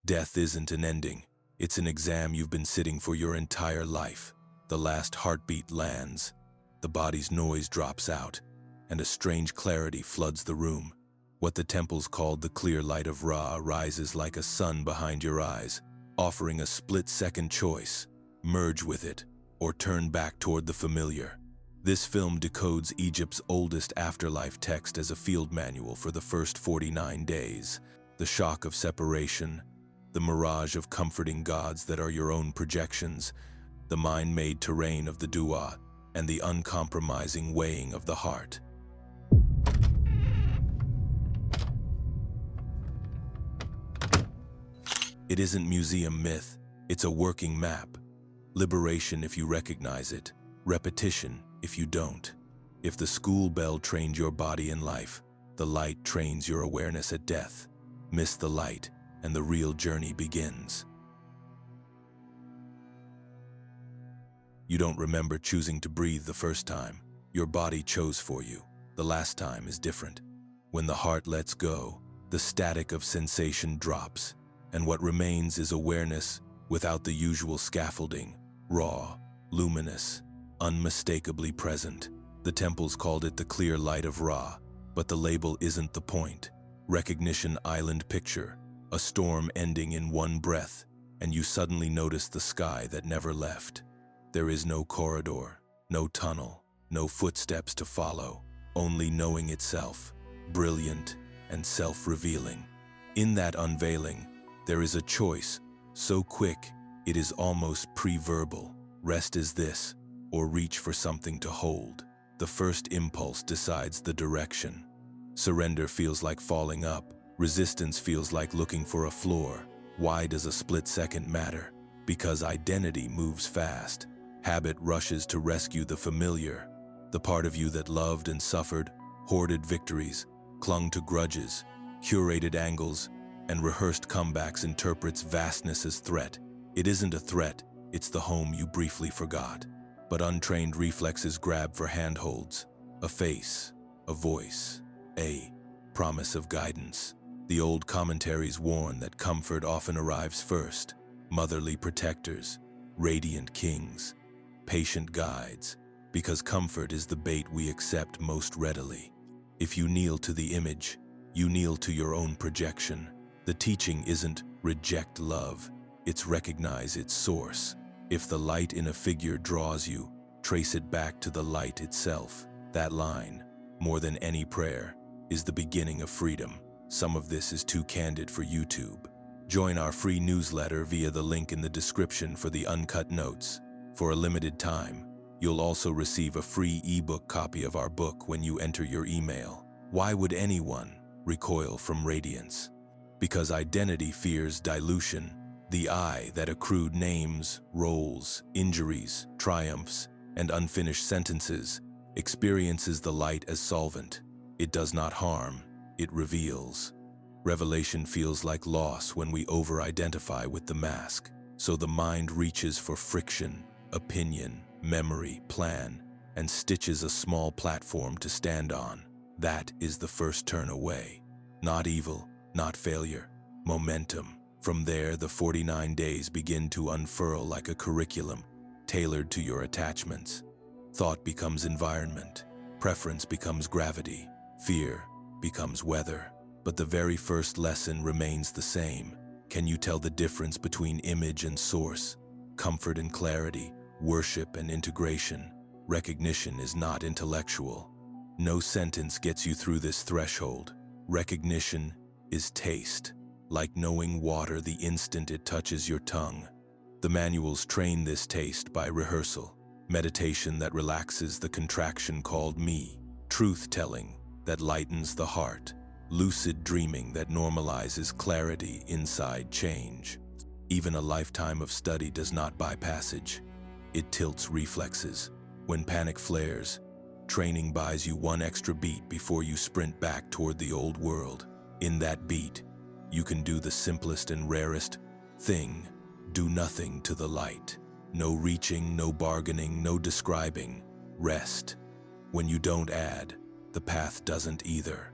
Death isn't an ending. It's an exam you've been sitting for your entire life. The last heartbeat lands, the body's noise drops out, and a strange clarity floods the room. What the temples called the clear light of Ra rises like a sun behind your eyes, offering a split-second choice: merge with it, or turn back toward the familiar. This film decodes Egypt's oldest afterlife text as a field manual for the first 49 days. The shock of separation, the mirage of comforting gods that are your own projections, the mind-made terrain of the Duat, and the uncompromising weighing of the heart. It isn't museum myth, it's a working map. Liberation if you recognize it, repetition if you don't. If the school bell trained your body in life, the light trains your awareness at death. Miss the light, and the real journey begins. You don't remember choosing to breathe the first time. Your body chose for you. The last time is different. When the heart lets go, the static of sensation drops, and what remains is awareness without the usual scaffolding, raw, luminous, unmistakably present. The temples called it the clear light of Ra, but the label isn't the point. Recognition island picture, a storm ending in one breath, and you suddenly notice the sky that never left. There is no corridor, no tunnel, no footsteps to follow, only knowing itself, brilliant and self-revealing. In that unveiling, there is a choice, so quick it is almost pre-verbal. Rest is this, or reach for something to hold. The first impulse decides the direction. Surrender feels like falling up. Resistance feels like looking for a floor. Why does a split second matter? Because identity moves fast. Habit rushes to rescue the familiar. The part of you that loved and suffered, hoarded victories, clung to grudges, curated angles, and rehearsed comebacks interprets vastness as threat. It isn't a threat, it's the home you briefly forgot. But untrained reflexes grab for handholds, a face, a voice, a promise of guidance. The old commentaries warn that comfort often arrives first. Motherly protectors, radiant kings, patient guides, because comfort is the bait we accept most readily. If you kneel to the image, you kneel to your own projection. The teaching isn't reject love, it's recognize its source. If the light in a figure draws you, trace it back to the light itself. That line, more than any prayer, is the beginning of freedom. Some of this is too candid for YouTube. Join our free newsletter via the link in the description for the uncut notes. For a limited time, you'll also receive a free ebook copy of our book when you enter your email. Why would anyone recoil from radiance? Because identity fears dilution. The I that accrued names, roles, injuries, triumphs, and unfinished sentences experiences the light as solvent. It does not harm, it reveals. Revelation feels like loss when we over-identify with the mask, so the mind reaches for friction, opinion, memory, plan, and stitches a small platform to stand on. That is the first turn away. Not evil, not failure, momentum. From there, the 49 days begin to unfurl like a curriculum, tailored to your attachments. Thought becomes environment, preference becomes gravity, fear becomes weather. But the very first lesson remains the same. Can you tell the difference between image and source, comfort and clarity, worship and integration? Recognition is not intellectual. No sentence gets you through this threshold. Recognition is taste. Like knowing water the instant it touches your tongue. The manuals train this taste by rehearsal, meditation that relaxes the contraction called me, truth-telling that lightens the heart, lucid dreaming that normalizes clarity inside change. Even a lifetime of study does not buy passage. It tilts reflexes. When panic flares, training buys you one extra beat before you sprint back toward the old world. In that beat, you can do the simplest and rarest thing: do nothing to the light. No reaching, no bargaining, no describing. Rest. When you don't add, the path doesn't either.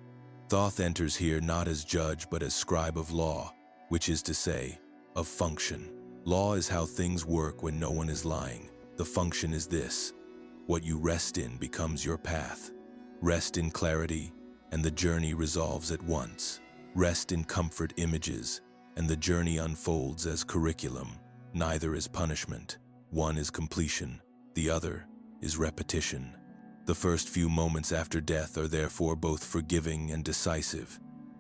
Thoth enters here not as judge but as scribe of law, which is to say, of function. Law is how things work when no one is lying. The function is this: what you rest in becomes your path. Rest in clarity, and the journey resolves at once. Rest in comfort images, and the journey unfolds as curriculum. Neither is punishment. One is completion, the other is repetition. The first few moments after death are therefore both forgiving and decisive,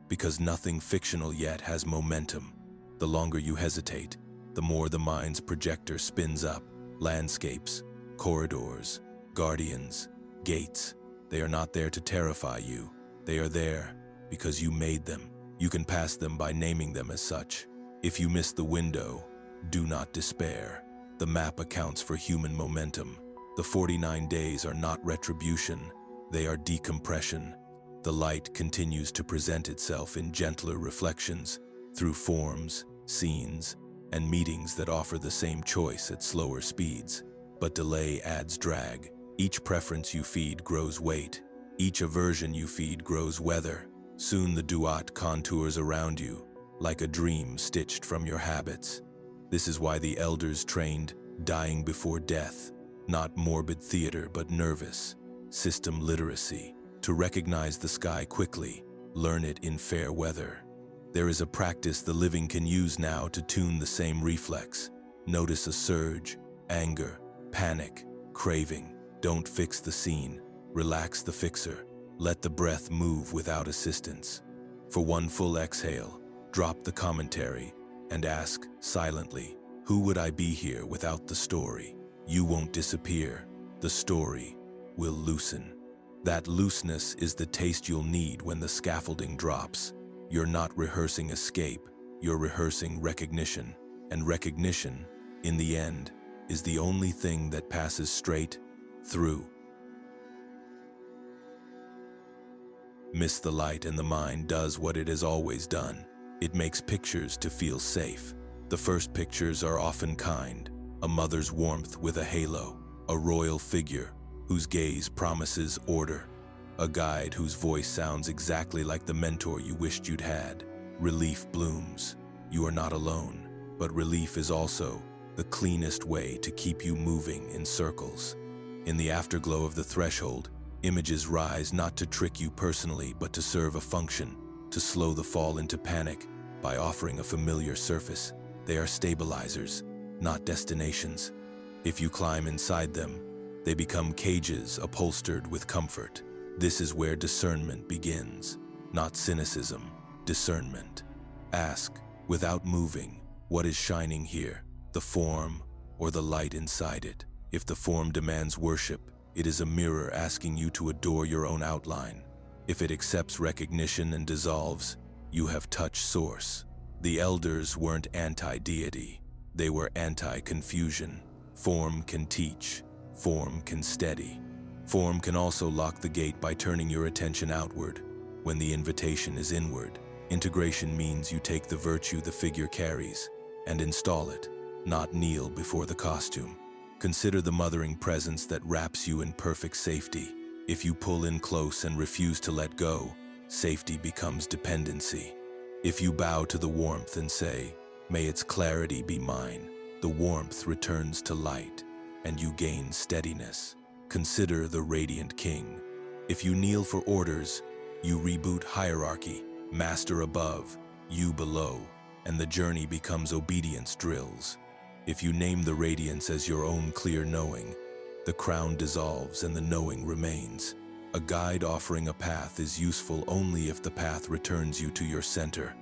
because nothing fictional yet has momentum. The longer you hesitate, the more the mind's projector spins up. Landscapes, corridors, guardians, gates. They are not there to terrify you. They are there because you made them. You can pass them by naming them as such. If you miss the window, do not despair. The map accounts for human momentum. The 49 days are not retribution. They are decompression. The light continues to present itself in gentler reflections through forms, scenes, and meetings that offer the same choice at slower speeds. But delay adds drag. Each preference you feed grows weight. Each aversion you feed grows weather. Soon the Duat contours around you, like a dream stitched from your habits. This is why the elders trained dying before death, not morbid theater but nervous system literacy, to recognize the sky quickly, learn it in fair weather. There is a practice the living can use now to tune the same reflex. Notice a surge, anger, panic, craving. Don't fix the scene. Relax the fixer. Let the breath move without assistance. For one full exhale, drop the commentary and ask silently, who would I be here without the story? You won't disappear. The story will loosen. That looseness is the taste you'll need when the scaffolding drops. You're not rehearsing escape, you're rehearsing recognition. And recognition, in the end, is the only thing that passes straight through. Miss the light and the mind does what it has always done. It makes pictures to feel safe. The first pictures are often kind, a mother's warmth with a halo, a royal figure whose gaze promises order, a guide whose voice sounds exactly like the mentor you wished you'd had. Relief blooms. You are not alone, but relief is also the cleanest way to keep you moving in circles. In the afterglow of the threshold, images rise not to trick you personally, but to serve a function, to slow the fall into panic by offering a familiar surface. They are stabilizers, not destinations. If you climb inside them, they become cages upholstered with comfort. This is where discernment begins, not cynicism, discernment. Ask, without moving, what is shining here, the form or the light inside it? If the form demands worship, it is a mirror asking you to adore your own outline. If it accepts recognition and dissolves, you have touched source. The elders weren't anti-deity, they were anti-confusion. Form can teach, form can steady. Form can also lock the gate by turning your attention outward. When the invitation is inward, integration means you take the virtue the figure carries and install it, not kneel before the costume. Consider the mothering presence that wraps you in perfect safety. If you pull in close and refuse to let go, safety becomes dependency. If you bow to the warmth and say, "May its clarity be mine," the warmth returns to light, and you gain steadiness. Consider the radiant king. If you kneel for orders, you reboot hierarchy, master above, you below, and the journey becomes obedience drills. If you name the radiance as your own clear knowing, the crown dissolves and the knowing remains. A guide offering a path is useful only if the path returns you to your center.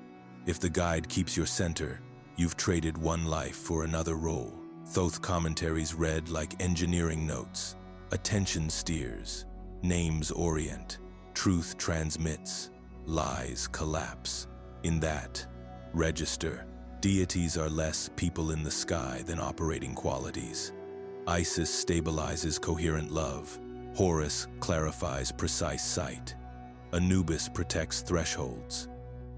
If the guide keeps your center, you've traded one life for another role. Thoth commentaries read like engineering notes. Attention steers, names orient, truth transmits, lies collapse. In that register, deities are less people in the sky than operating qualities. Isis stabilizes coherent love. Horus clarifies precise sight. Anubis protects thresholds.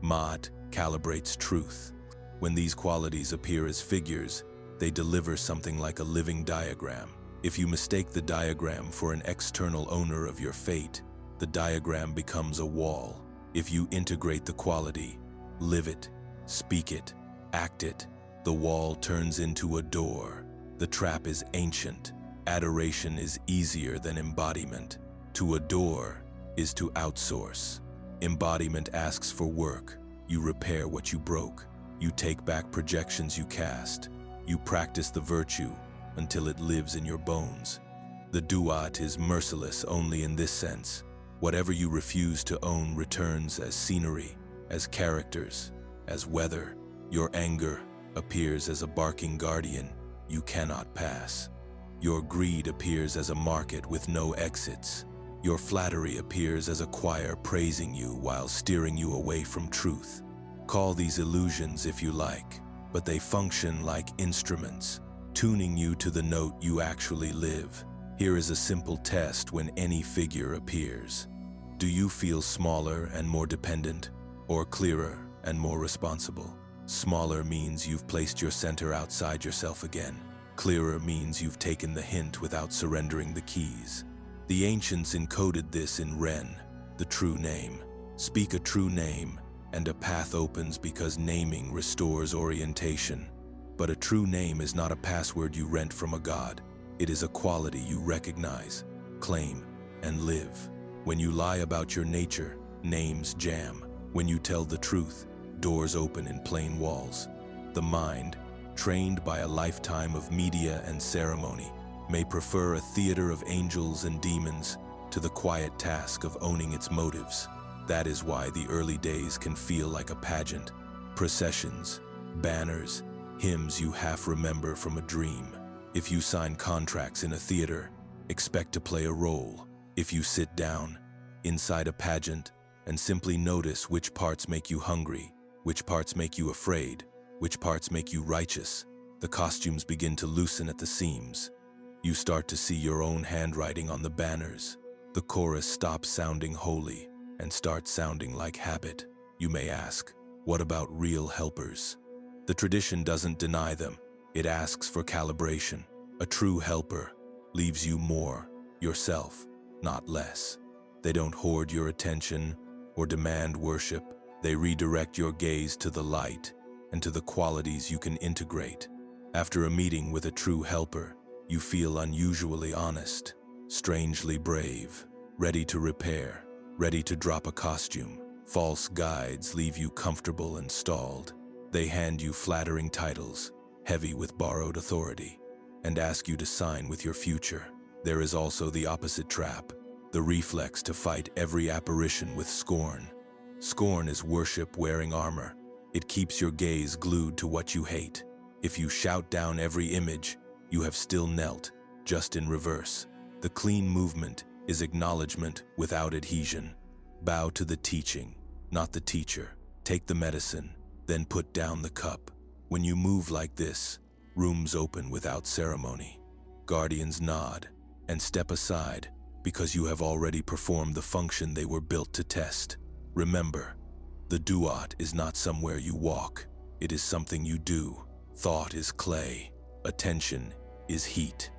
Maat calibrates truth. When these qualities appear as figures, they deliver something like a living diagram. If you mistake the diagram for an external owner of your fate, the diagram becomes a wall. If you integrate the quality, live it, speak it, Act it. The wall turns into a door. The trap is ancient. Adoration is easier than embodiment. To adore is to outsource. Embodiment asks for work. You repair what you broke. You take back projections you cast. You practice the virtue until it lives in your bones. The Duat is merciless only in this sense. Whatever you refuse to own returns as scenery, as characters, as weather. Your anger appears as a barking guardian you cannot pass. Your greed appears as a market with no exits. Your flattery appears as a choir praising you while steering you away from truth. Call these illusions if you like, but they function like instruments, tuning you to the note you actually live. Here is a simple test when any figure appears. Do you feel smaller and more dependent, or clearer and more responsible? Smaller means you've placed your center outside yourself again. Clearer means you've taken the hint without surrendering the keys. The ancients encoded this in Ren, the true name. Speak a true name, and a path opens because naming restores orientation. But a true name is not a password you rent from a god. It is a quality you recognize, claim, and live. When you lie about your nature, names jam. When you tell the truth, doors open in plain walls. The mind, trained by a lifetime of media and ceremony, may prefer a theater of angels and demons to the quiet task of owning its motives. That is why the early days can feel like a pageant. Processions, banners, hymns you half remember from a dream. If you sign contracts in a theater, expect to play a role. If you sit down inside a pageant and simply notice which parts make you hungry, which parts make you afraid, which parts make you righteous, the costumes begin to loosen at the seams. You start to see your own handwriting on the banners. The chorus stops sounding holy and starts sounding like habit. You may ask, what about real helpers? The tradition doesn't deny them. It asks for calibration. A true helper leaves you more yourself, not less. They don't hoard your attention or demand worship. They redirect your gaze to the light and to the qualities you can integrate. After a meeting with a true helper, you feel unusually honest, strangely brave, ready to repair, ready to drop a costume. False guides leave you comfortable and stalled. They hand you flattering titles, heavy with borrowed authority, and ask you to sign with your future. There is also the opposite trap, the reflex to fight every apparition with scorn. Scorn is worship wearing armor. It keeps your gaze glued to what you hate. If you shout down every image, you have still knelt, just in reverse. The clean movement is acknowledgement without adhesion. Bow to the teaching, not the teacher. Take the medicine, then put down the cup. When you move like this, rooms open without ceremony. Guardians nod and step aside because you have already performed the function they were built to test. Remember, the Duat is not somewhere you walk. It is something you do. Thought is clay. Attention is heat.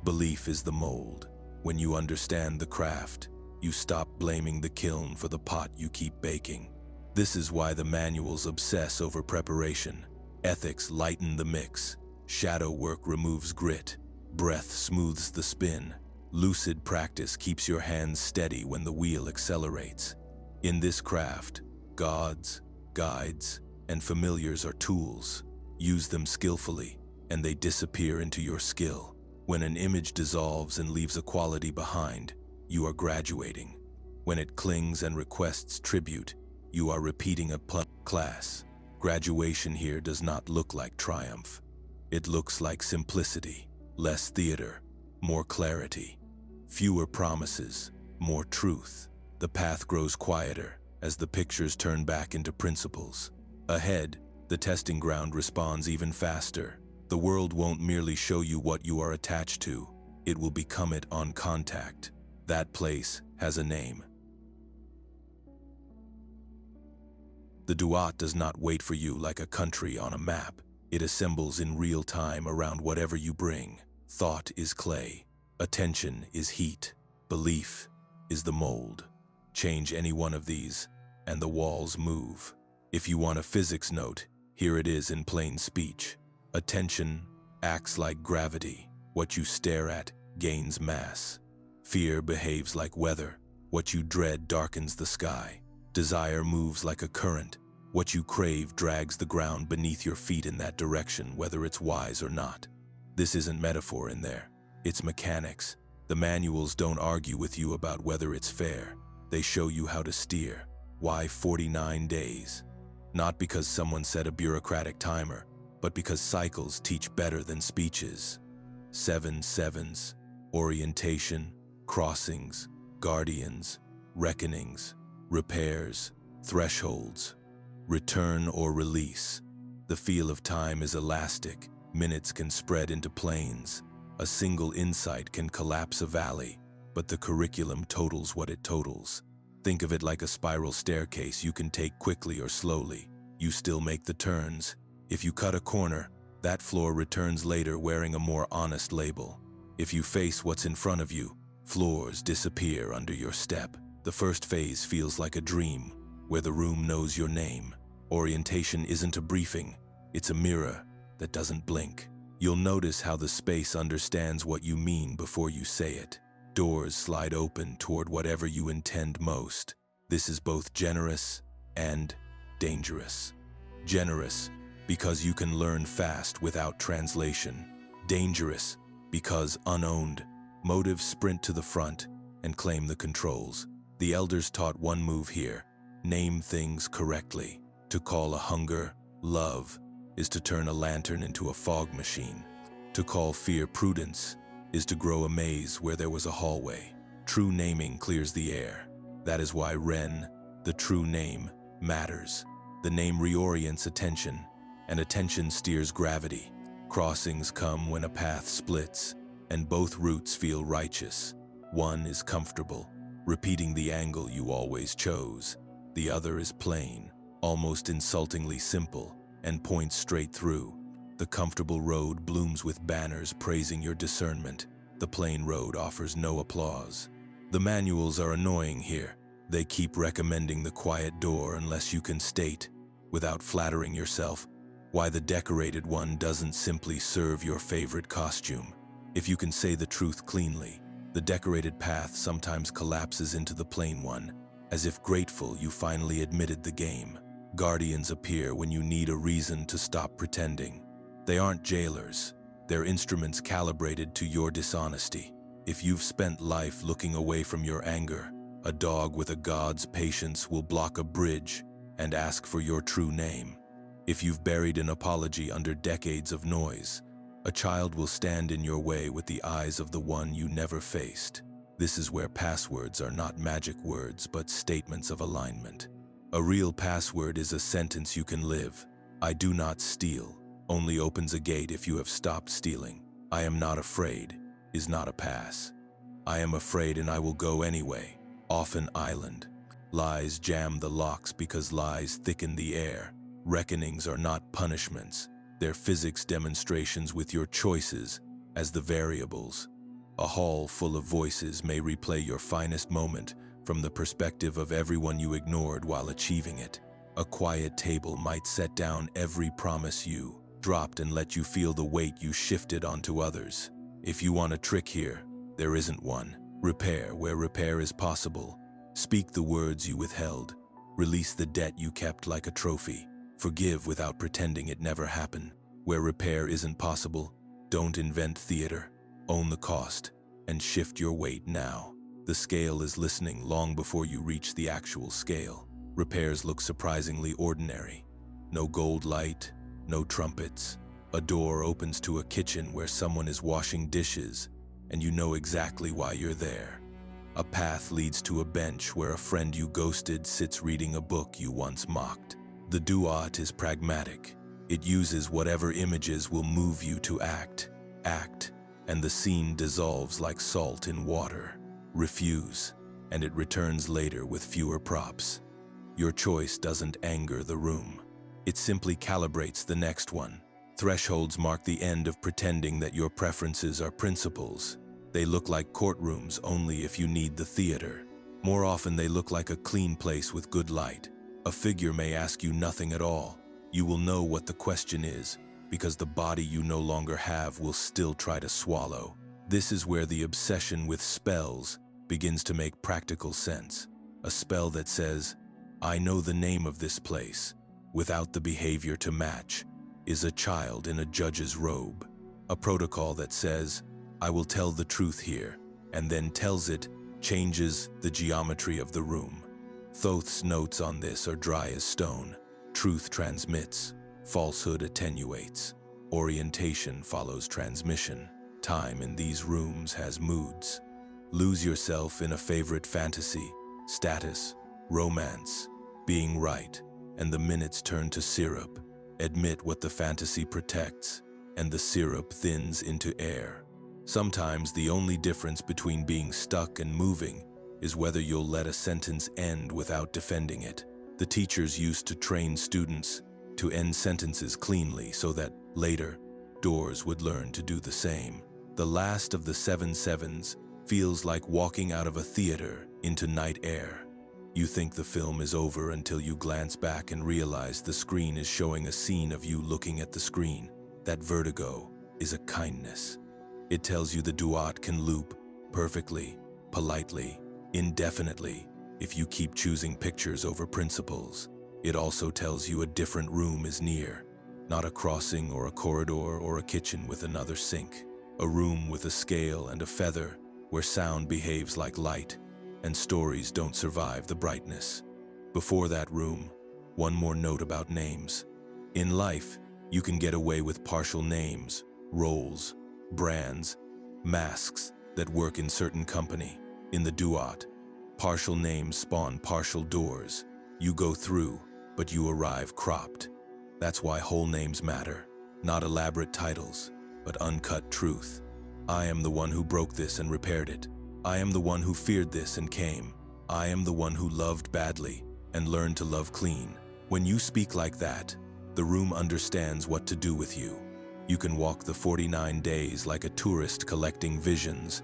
Belief is the mold. When you understand the craft, you stop blaming the kiln for the pot you keep baking. This is why the manuals obsess over preparation. Ethics lighten the mix. Shadow work removes grit. Breath smooths the spin. Lucid practice keeps your hands steady when the wheel accelerates. In this craft, gods, guides, and familiars are tools. Use them skillfully, and they disappear into your skill. When an image dissolves and leaves a quality behind, you are graduating. When it clings and requests tribute, you are repeating a class. Graduation here does not look like triumph. It looks like simplicity, less theater, more clarity, fewer promises, more truth. The path grows quieter as the pictures turn back into principles. Ahead, the testing ground responds even faster. The world won't merely show you what you are attached to, it will become it on contact. That place has a name. The Duat does not wait for you like a country on a map. It assembles in real time around whatever you bring. Thought is clay. Attention is heat. Belief is the mold. Change any one of these, and the walls move. If you want a physics note, Here it is in plain speech. Attention acts like gravity. What you stare at gains mass. Fear behaves like weather. What you dread darkens the sky. Desire moves like a current. What you crave drags the ground beneath your feet in that direction, whether it's wise or not. This isn't metaphor in there. It's mechanics. The manuals don't argue with you about whether it's fair. They show you how to steer. Why 49 days? Not because someone set a bureaucratic timer, but because cycles teach better than speeches. 7 sevens, orientation, crossings, guardians, reckonings, repairs, thresholds, return or release. The feel of time is elastic. Minutes can spread into planes. A single insight can collapse a valley, but the curriculum totals what it totals. Think of it like a spiral staircase you can take quickly or slowly. You still make the turns. If you cut a corner, that floor returns later wearing a more honest label. If you face what's in front of you, floors disappear under your step. The first phase feels like a dream, where the room knows your name. Orientation isn't a briefing, it's a mirror that doesn't blink. You'll notice how the space understands what you mean before you say it. Doors slide open toward whatever you intend most. This is both generous and dangerous. Generous because you can learn fast without translation. Dangerous because unowned, motives sprint to the front and claim the controls. The elders taught one move here: name things correctly. To call a hunger love is to turn a lantern into a fog machine. To call fear prudence is to grow a maze where there was a hallway. True naming clears the air. That is why Ren, the true name, matters. The name reorients attention, and attention steers gravity. Crossings come when a path splits, and both routes feel righteous. One is comfortable, repeating the angle you always chose. The other is plain, almost insultingly simple, and points straight through. The comfortable road blooms with banners praising your discernment. The plain road offers no applause. The manuals are annoying here. They keep recommending the quiet door unless you can state, without flattering yourself, why the decorated one doesn't simply serve your favorite costume. If you can say the truth cleanly, the decorated path sometimes collapses into the plain one, as if grateful you finally admitted the game. Guardians appear when you need a reason to stop pretending. They aren't jailers. They're instruments calibrated to your dishonesty. If you've spent life looking away from your anger, a dog with a god's patience will block a bridge and ask for your true name. If you've buried an apology under decades of noise, a child will stand in your way with the eyes of the one you never faced. This is where passwords are not magic words, but statements of alignment. A real password is a sentence you can live. I do not steal only opens a gate if you have stopped stealing. I am not afraid is not a pass. I am afraid and I will go anyway. Often island. Lies jam the locks because lies thicken the air. Reckonings are not punishments. They're physics demonstrations with your choices as the variables. A hall full of voices may replay your finest moment from the perspective of everyone you ignored while achieving it. A quiet table might set down every promise you dropped and let you feel the weight you shifted onto others. If you want a trick here, there isn't one. Repair where repair is possible. Speak the words you withheld. Release the debt you kept like a trophy. Forgive without pretending it never happened. Where repair isn't possible, don't invent theater. Own the cost and shift your weight now. The scale is listening long before you reach the actual scale. Repairs look surprisingly ordinary. No gold light, no trumpets. A door opens to a kitchen where someone is washing dishes, and you know exactly why you're there. A path leads to a bench where a friend you ghosted sits reading a book you once mocked. The Duat is pragmatic. It uses whatever images will move you to act, and the scene dissolves like salt in water. Refuse, and it returns later with fewer props. Your choice doesn't anger the room. It simply calibrates the next one. Thresholds mark the end of pretending that your preferences are principles. They look like courtrooms only if you need the theater. More often they look like a clean place with good light. A figure may ask you nothing at all, You will know what the question is, because the body you no longer have will still try to swallow. This is where the obsession with spells begins to make practical sense. A spell that says, "I know the name of this place," without the behavior to match, is a child in a judge's robe. A protocol that says, "I will tell the truth here," and then tells it, changes the geometry of the room. Thoth's notes on this are dry as stone. Truth transmits, falsehood attenuates. Orientation follows transmission. Time in these rooms has moods. Lose yourself in a favorite fantasy, status, romance, being right, and the minutes turn to syrup. Admit what the fantasy protects, and the syrup thins into air. Sometimes the only difference between being stuck and moving is whether you'll let a sentence end without defending it. The teachers used to train students to end sentences cleanly so that later, doors would learn to do the same. The last of the 7 sevens feels like walking out of a theater into night air. You think the film is over until you glance back and realize the screen is showing a scene of you looking at the screen. That vertigo is a kindness. It tells you the Duat can loop perfectly, politely, indefinitely, if you keep choosing pictures over principles. It also tells you a different room is near, not a crossing or a corridor or a kitchen with another sink. A room with a scale and a feather where sound behaves like light and stories don't survive the brightness. Before that room, one more note about names. In life, you can get away with partial names, roles, brands, masks that work in certain company. In the Duat, partial names spawn partial doors. You go through, but you arrive cropped. That's why whole names matter, not elaborate titles, but uncut truth. I am the one who broke this and repaired it. I am the one who feared this and came. I am the one who loved badly and learned to love clean. When you speak like that, the room understands what to do with you. You can walk the 49 days like a tourist collecting visions,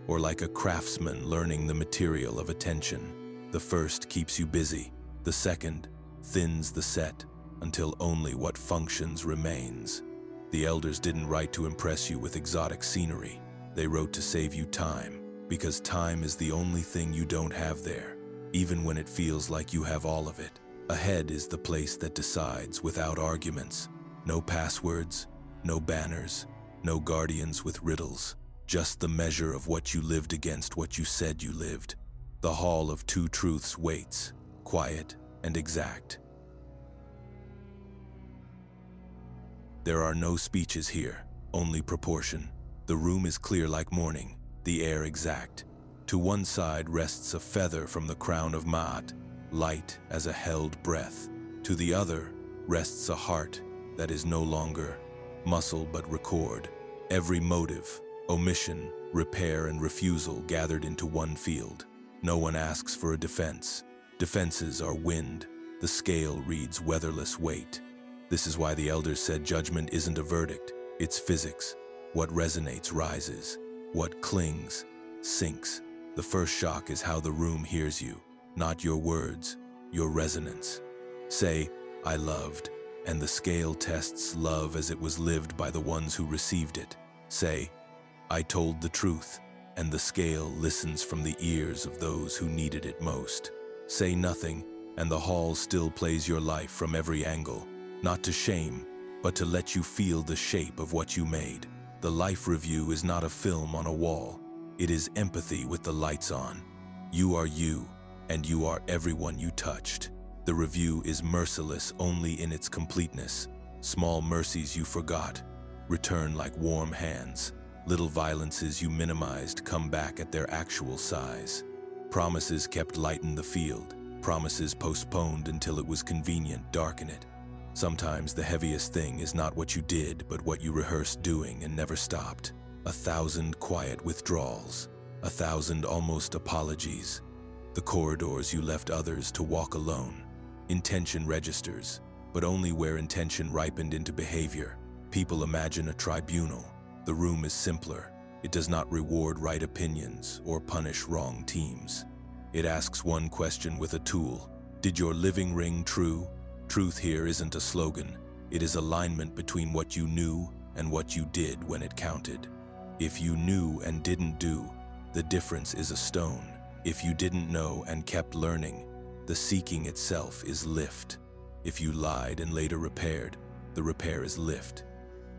or like a craftsman learning the material of attention. The first keeps you busy. The second thins the set until only what functions remains. The elders didn't write to impress you with exotic scenery. They wrote to save you time, because time is the only thing you don't have there, even when it feels like you have all of it. Ahead is the place that decides without arguments. No passwords, no banners, no guardians with riddles, just the measure of what you lived against what you said you lived. The Hall of Two Truths waits, quiet and exact. There are no speeches here, only proportion. The room is clear like morning, the air exact. To one side rests a feather from the crown of Ma'at, light as a held breath. To the other rests a heart that is no longer muscle but record. Every motive, omission, repair, and refusal gathered into one field. No one asks for a defense. Defenses are wind. The scale reads weatherless weight. This is why the elders said judgment isn't a verdict, it's physics. What resonates rises. What clings sinks. The first shock is how the room hears you, not your words, your resonance. Say, "I loved," and the scale tests love as it was lived by the ones who received it. Say, "I told the truth," and the scale listens from the ears of those who needed it most. Say nothing, and the hall still plays your life from every angle, not to shame, but to let you feel the shape of what you made. The life review is not a film on a wall. It is empathy with the lights on. You are you, and you are everyone you touched. The review is merciless only in its completeness. Small mercies you forgot return like warm hands. Little violences you minimized come back at their actual size. Promises kept lighten the field. Promises postponed until it was convenient darken it. Sometimes the heaviest thing is not what you did, but what you rehearsed doing and never stopped. 1,000 quiet withdrawals, 1,000 almost apologies. The corridors you left others to walk alone. Intention registers, but only where intention ripened into behavior. People imagine a tribunal. The room is simpler. It does not reward right opinions or punish wrong teams. It asks one question with a tool. Did your living ring true? Truth here isn't a slogan. It is alignment between what you knew and what you did when it counted. If you knew and didn't do, the difference is a stone. If you didn't know and kept learning, the seeking itself is lift. If you lied and later repaired, the repair is lift.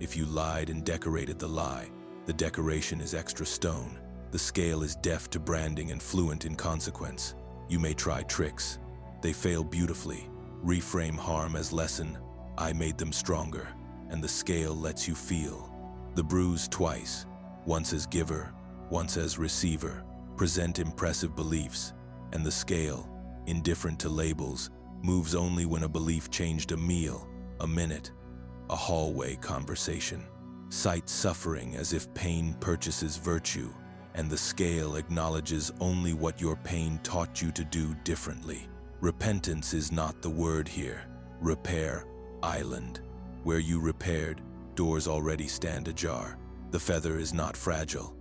If you lied and decorated the lie, the decoration is extra stone. The scale is deaf to branding and fluent in consequence. You may try tricks. They fail beautifully. Reframe harm as lesson. I made them stronger, and the scale lets you feel. The bruise twice, once as giver, once as receiver. Present impressive beliefs, and the scale, indifferent to labels, moves only when a belief changed a meal, a minute, a hallway conversation. Cite suffering as if pain purchases virtue, and the scale acknowledges only what your pain taught you to do differently. Repentance is not the word here. Repair, island. Where you repaired, doors already stand ajar. The feather is not fragile.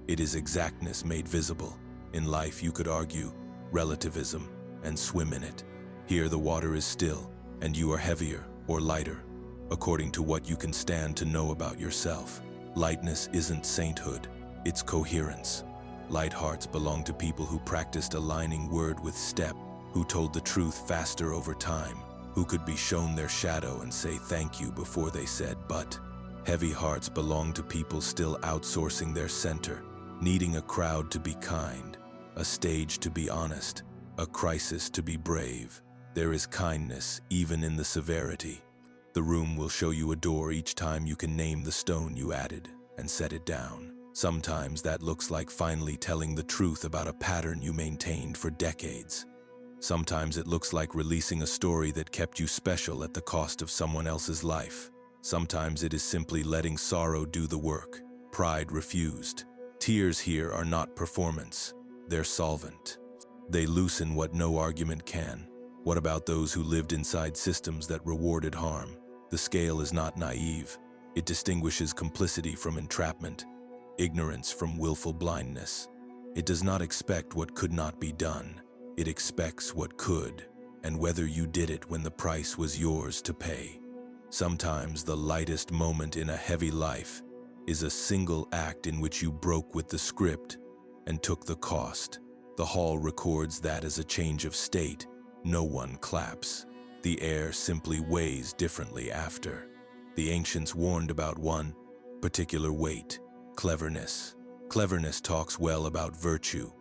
It is exactness made visible. In life you could argue relativism and swim in it. Here the water is still, and you are heavier or lighter, according to what you can stand to know about yourself. Lightness isn't sainthood, it's coherence. Light hearts belong to people who practiced aligning word with step, who told the truth faster over time, who could be shown their shadow and say thank you before they said but. Heavy hearts belong to people still outsourcing their center, needing a crowd to be kind, a stage to be honest, a crisis to be brave. There is kindness even in the severity. The room will show you a door each time you can name the stone you added and set it down. Sometimes that looks like finally telling the truth about a pattern you maintained for decades. Sometimes it looks like releasing a story that kept you special at the cost of someone else's life. Sometimes it is simply letting sorrow do the work. Pride refused. Tears here are not performance. They're solvent. They loosen what no argument can. What about those who lived inside systems that rewarded harm? The scale is not naive. It distinguishes complicity from entrapment, ignorance from willful blindness. It does not expect what could not be done. It expects what could, and whether you did it when the price was yours to pay. Sometimes the lightest moment in a heavy life is a single act in which you broke with the script and took the cost. The hall records that as a change of state. No one claps. The air simply weighs differently after. The ancients warned about one particular weight, cleverness. Cleverness talks well about virtue,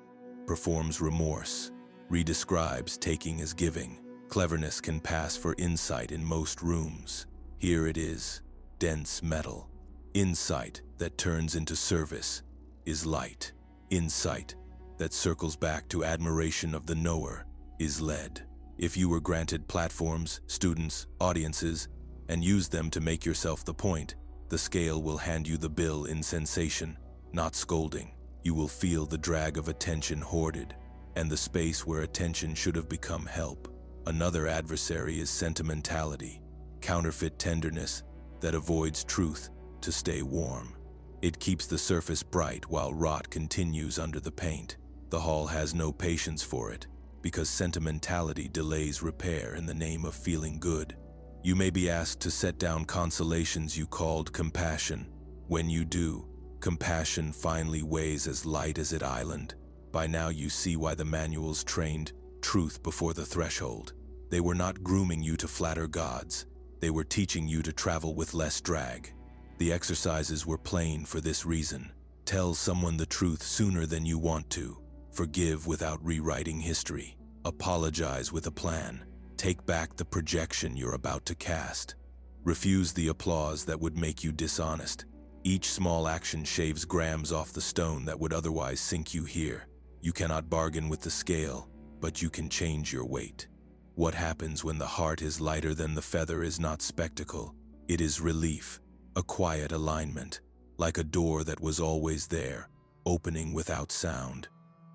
performs remorse, redescribes taking as giving. Cleverness can pass for insight in most rooms. Here it is, dense metal. Insight that turns into service is light. Insight that circles back to admiration of the knower is lead. If you were granted platforms, students, audiences, and used them to make yourself the point, the scale will hand you the bill in sensation, not scolding. You will feel the drag of attention hoarded, and the space where attention should have become help. Another adversary is sentimentality, counterfeit tenderness that avoids truth to stay warm. It keeps the surface bright while rot continues under the paint. The hall has no patience for it, because sentimentality delays repair in the name of feeling good. You may be asked to set down consolations you called compassion. When you do, compassion finally weighs as light as it island. By now you see why the manuals trained truth before the threshold. They were not grooming you to flatter gods. They were teaching you to travel with less drag. The exercises were plain for this reason. Tell someone the truth sooner than you want to. Forgive without rewriting history. Apologize with a plan. Take back the projection you're about to cast. Refuse the applause that would make you dishonest. Each small action shaves grams off the stone that would otherwise sink you here. You cannot bargain with the scale, but you can change your weight. What happens when the heart is lighter than the feather is not spectacle. It is relief, a quiet alignment, like a door that was always there, opening without sound.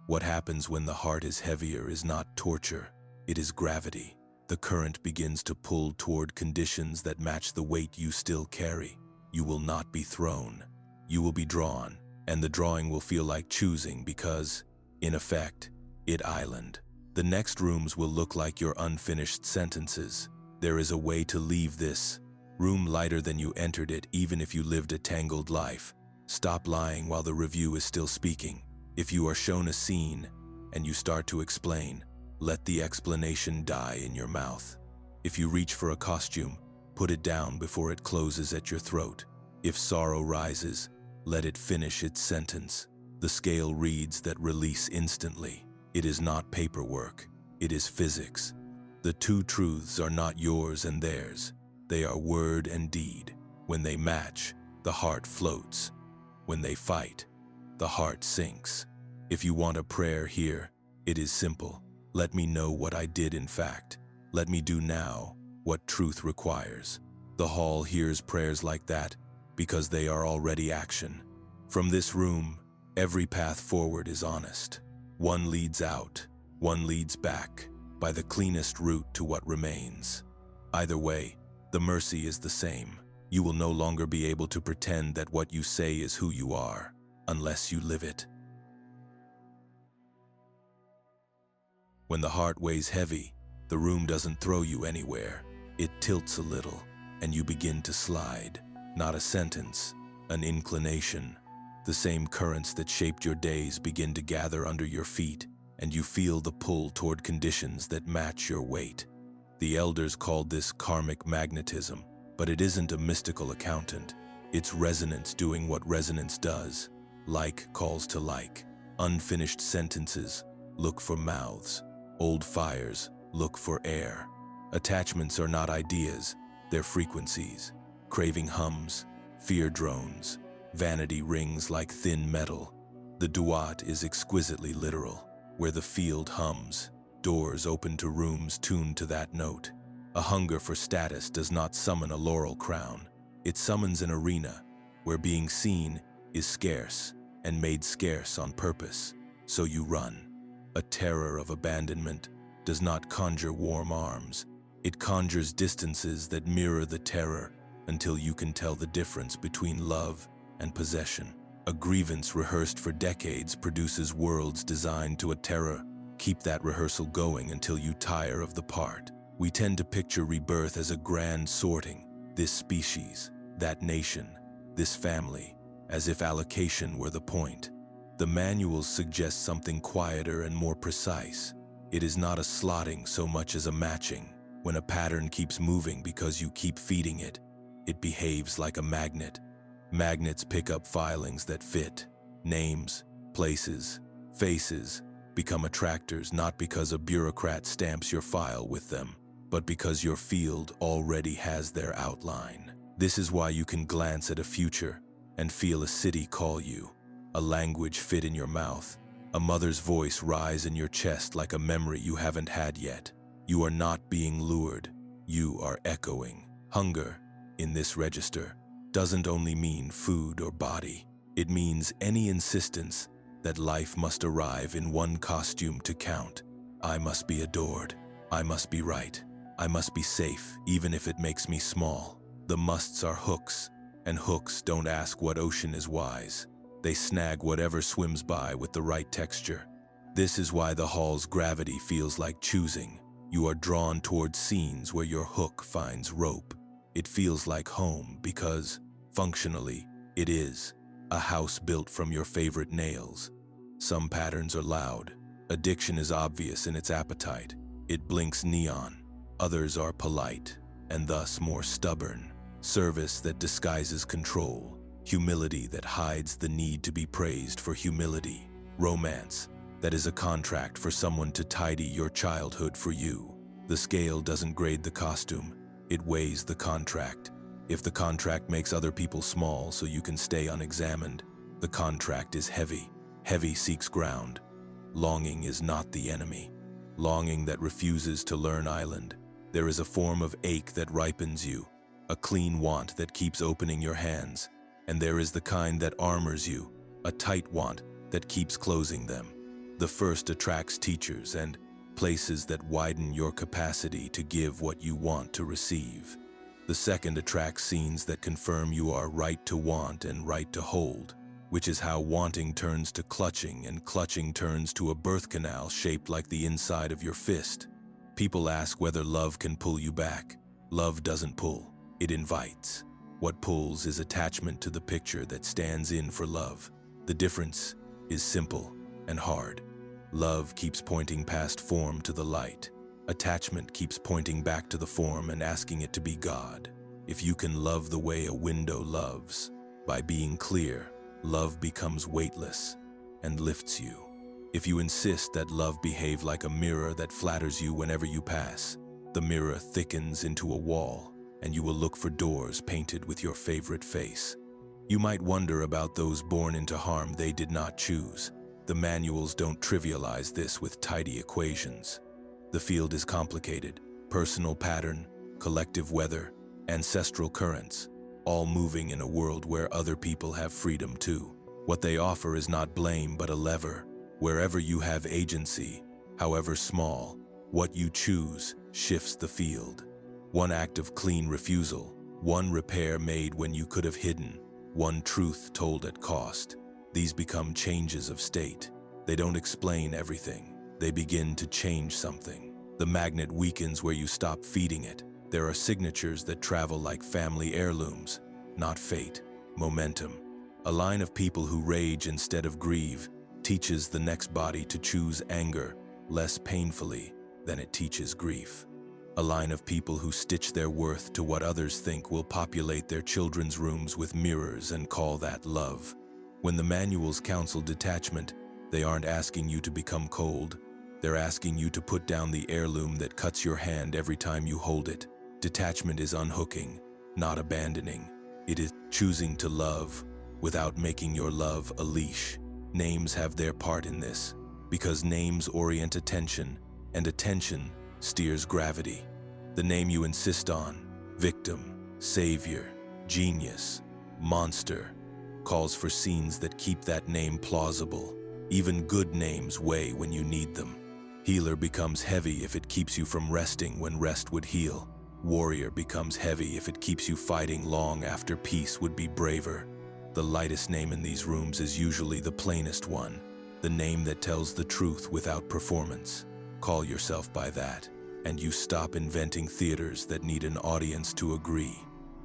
What happens when the heart is heavier is not torture, it is gravity. The current begins to pull toward conditions that match the weight you still carry. You will not be thrown. You will be drawn, and the drawing will feel like choosing because, in effect, it island. The next rooms will look like your unfinished sentences. There is a way to leave this room lighter than you entered it, even if you lived a tangled life. Stop lying while the review is still speaking. If you are shown a scene and you start to explain, let the explanation die in your mouth. If you reach for a costume, put it down before it closes at your throat. If sorrow rises, let it finish its sentence. The scale reads that release instantly. It is not paperwork, it is physics. The two truths are not yours and theirs. They are word and deed. When they match, the heart floats. When they fight, the heart sinks. If you want a prayer here, it is simple. Let me know what I did in fact. Let me do now what truth requires. The hall hears prayers like that because they are already action. From this room, every path forward is honest. One leads out, one leads back, by the cleanest route to what remains. Either way, the mercy is the same. You will no longer be able to pretend that what you say is who you are, unless you live it. When the heart weighs heavy, the room doesn't throw you anywhere. It tilts a little, and you begin to slide. Not a sentence, an inclination. The same currents that shaped your days begin to gather under your feet, and you feel the pull toward conditions that match your weight. The elders called this karmic magnetism, but it isn't a mystical accountant. It's resonance doing what resonance does. Like calls to like. Unfinished sentences look for mouths. Old fires look for air. Attachments are not ideas, they're frequencies. Craving hums, fear drones, vanity rings like thin metal. The Duat is exquisitely literal. Where the field hums, doors open to rooms tuned to that note. A hunger for status does not summon a laurel crown. It summons an arena where being seen is scarce and made scarce on purpose. So you run. A terror of abandonment does not conjure warm arms. It conjures distances that mirror the terror until you can tell the difference between love and possession. A grievance rehearsed for decades produces worlds designed to a terror. Keep that rehearsal going until you tire of the part. We tend to picture rebirth as a grand sorting. This species, that nation, this family, as if allocation were the point. The manuals suggest something quieter and more precise. It is not a slotting so much as a matching. When a pattern keeps moving because you keep feeding it, it behaves like a magnet. Magnets pick up filings that fit. Names, places, faces become attractors not because a bureaucrat stamps your file with them, but because your field already has their outline. This is why you can glance at a future and feel a city call you, a language fit in your mouth, a mother's voice rise in your chest like a memory you haven't had yet. You are not being lured, you are echoing. Hunger, in this register, doesn't only mean food or body. It means any insistence that life must arrive in one costume to count. I must be adored. I must be right. I must be safe, even if it makes me small. The musts are hooks, and hooks don't ask what ocean is wise. They snag whatever swims by with the right texture. This is why the hall's gravity feels like choosing. You are drawn towards scenes where your hook finds rope. It feels like home because, functionally, it is. A house built from your favorite nails. Some patterns are loud. Addiction is obvious in its appetite. It blinks neon. Others are polite, and thus more stubborn. Service that disguises control. Humility that hides the need to be praised for humility. Romance that is a contract for someone to tidy your childhood for you. The scale doesn't grade the costume. It weighs the contract. If the contract makes other people small so you can stay unexamined, the contract is heavy. Heavy seeks ground. Longing is not the enemy. Longing that refuses to learn island. There is a form of ache that ripens you, a clean want that keeps opening your hands, and there is the kind that armors you, a tight want that keeps closing them. The first attracts teachers and places that widen your capacity to give what you want to receive. The second attracts scenes that confirm you are right to want and right to hold, which is how wanting turns to clutching and clutching turns to a birth canal shaped like the inside of your fist. People ask whether love can pull you back. Love doesn't pull, it invites. What pulls is attachment to the picture that stands in for love. The difference is simple and hard. Love keeps pointing past form to the light. Attachment keeps pointing back to the form and asking it to be God. If you can love the way a window loves, by being clear, love becomes weightless and lifts you. If you insist that love behave like a mirror that flatters you whenever you pass, the mirror thickens into a wall, and you will look for doors painted with your favorite face. You might wonder about those born into harm they did not choose. The manuals don't trivialize this with tidy equations. The field is complicated: personal pattern, collective weather, ancestral currents, all moving in a world where other people have freedom too. What they offer is not blame but a lever. Wherever you have agency, however small, what you choose shifts the field. One act of clean refusal, one repair made when you could have hidden, one truth told at cost. These become changes of state. They don't explain everything. They begin to change something. The magnet weakens where you stop feeding it. There are signatures that travel like family heirlooms, not fate, momentum. A line of people who rage instead of grieve teaches the next body to choose anger less painfully than it teaches grief. A line of people who stitch their worth to what others think will populate their children's rooms with mirrors and call that love. When the manuals counsel detachment, they aren't asking you to become cold. They're asking you to put down the heirloom that cuts your hand every time you hold it. Detachment is unhooking, not abandoning. It is choosing to love without making your love a leash. Names have their part in this, because names orient attention, and attention steers gravity. The name you insist on, victim, savior, genius, monster, calls for scenes that keep that name plausible. Even good names weigh when you need them. Healer becomes heavy if it keeps you from resting when rest would heal. Warrior becomes heavy if it keeps you fighting long after peace would be braver. The lightest name in these rooms is usually the plainest one, the name that tells the truth without performance. Call yourself by that, and you stop inventing theaters that need an audience to agree.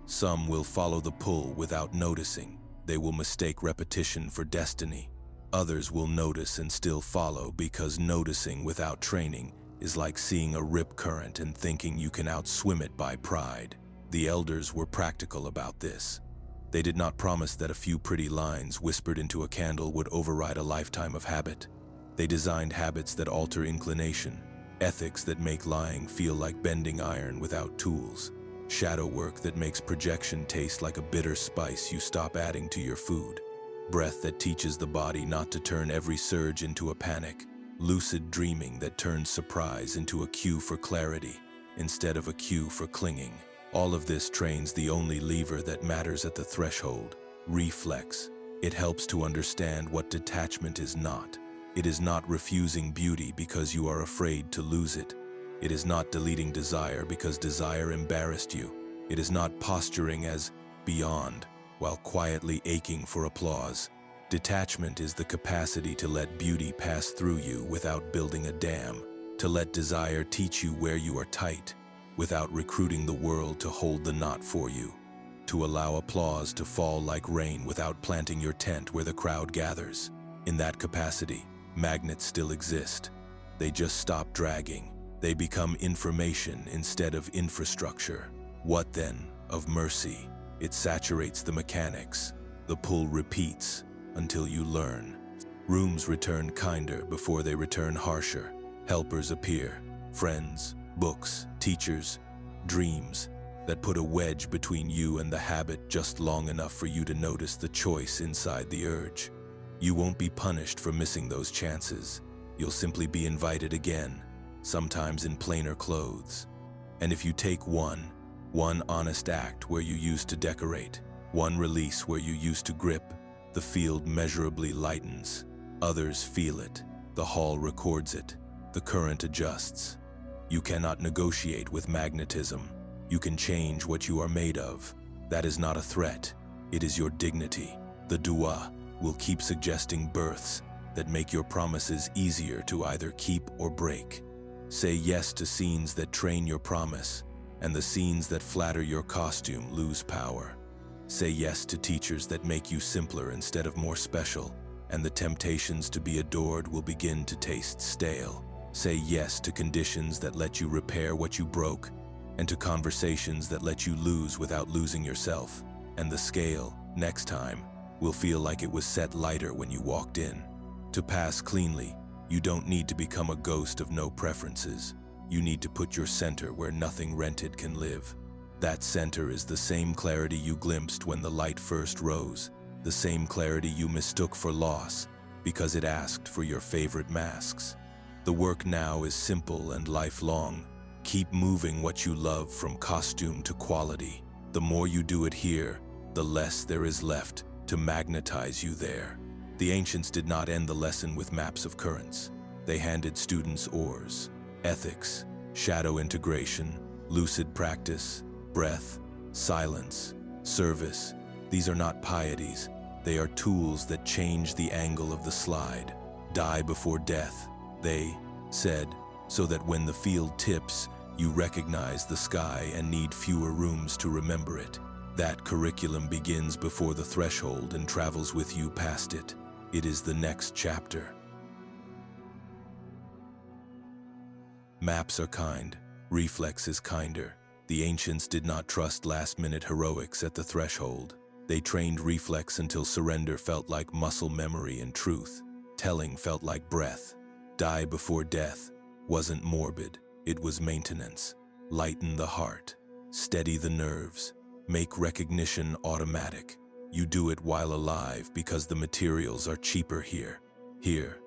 Some will follow the pull without noticing. They will mistake repetition for destiny. Others will notice and still follow because noticing without training is like seeing a rip current and thinking you can outswim it by pride. The elders were practical about this. They did not promise that a few pretty lines whispered into a candle would override a lifetime of habit. They designed habits that alter inclination, ethics that make lying feel like bending iron without tools, shadow work that makes projection taste like a bitter spice you stop adding to your food, breath that teaches the body not to turn every surge into a panic, lucid dreaming that turns surprise into a cue for clarity instead of a cue for clinging. All of this trains the only lever that matters at the threshold, reflex. It helps to understand what detachment is not. It is not refusing beauty because you are afraid to lose it. It is not deleting desire because desire embarrassed you. It is not posturing as beyond while quietly aching for applause. Detachment is the capacity to let beauty pass through you without building a dam, to let desire teach you where you are tight, without recruiting the world to hold the knot for you, to allow applause to fall like rain without planting your tent where the crowd gathers. In that capacity, magnets still exist. They just stop dragging. They become information instead of infrastructure. What then of mercy? It saturates the mechanics. The pull repeats until you learn. Rooms return kinder before they return harsher. Helpers appear, friends, books, teachers, dreams that put a wedge between you and the habit just long enough for you to notice the choice inside the urge. You won't be punished for missing those chances. You'll simply be invited again, sometimes in plainer clothes. And if you take one honest act where you used to decorate, one release where you used to grip, the field measurably lightens. Others feel it. The hall records it. The current adjusts. You cannot negotiate with magnetism. You can change what you are made of. That is not a threat. It is your dignity. The Duat will keep suggesting births that make your promises easier to either keep or break. Say yes to scenes that train your promise, and the scenes that flatter your costume lose power. Say yes to teachers that make you simpler instead of more special, and the temptations to be adored will begin to taste stale. Say yes to conditions that let you repair what you broke, and to conversations that let you lose without losing yourself. And the scale, next time, will feel like it was set lighter when you walked in. To pass cleanly, you don't need to become a ghost of no preferences. You need to put your center where nothing rented can live. That center is the same clarity you glimpsed when the light first rose, the same clarity you mistook for loss because it asked for your favorite masks. The work now is simple and lifelong. Keep moving what you love from costume to quality. The more you do it here, the less there is left to magnetize you there. The ancients did not end the lesson with maps of currents. They handed students oars, ethics, shadow integration, lucid practice, breath, silence, service. These are not pieties. They are tools that change the angle of the slide. Die before death, they said, so that when the field tips, you recognize the sky and need fewer rooms to remember it. That curriculum begins before the threshold and travels with you past it. It is the next chapter. Maps are kind. Reflex is kinder. The ancients did not trust last-minute heroics at the threshold. They trained reflex until surrender felt like muscle memory and truth. Telling felt like breath. Die before death wasn't morbid. It was maintenance. Lighten the heart. Steady the nerves. Make recognition automatic. You do it while alive because the materials are cheaper here. Here,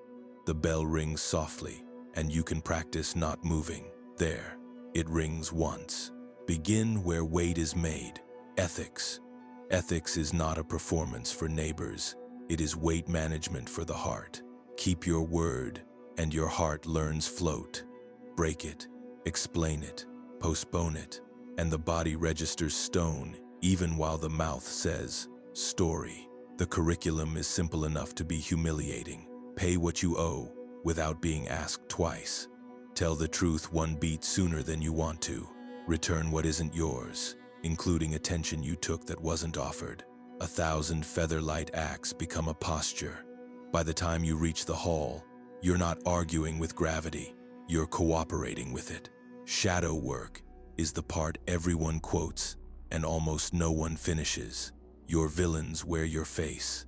the bell rings softly, and you can practice not moving. There, it rings once. Begin where weight is made. Ethics. Ethics is not a performance for neighbors. It is weight management for the heart. Keep your word, and your heart learns float. Break it, explain it, postpone it, and the body registers stone even while the mouth says story. The curriculum is simple enough to be humiliating. Pay what you owe without being asked twice. Tell the truth one beat sooner than you want to. Return what isn't yours, including attention you took that wasn't offered. 1,000 featherlight acts become a posture. By the time you reach the hall, you're not arguing with gravity, you're cooperating with it. Shadow work is the part everyone quotes and almost no one finishes. Your villains wear your face.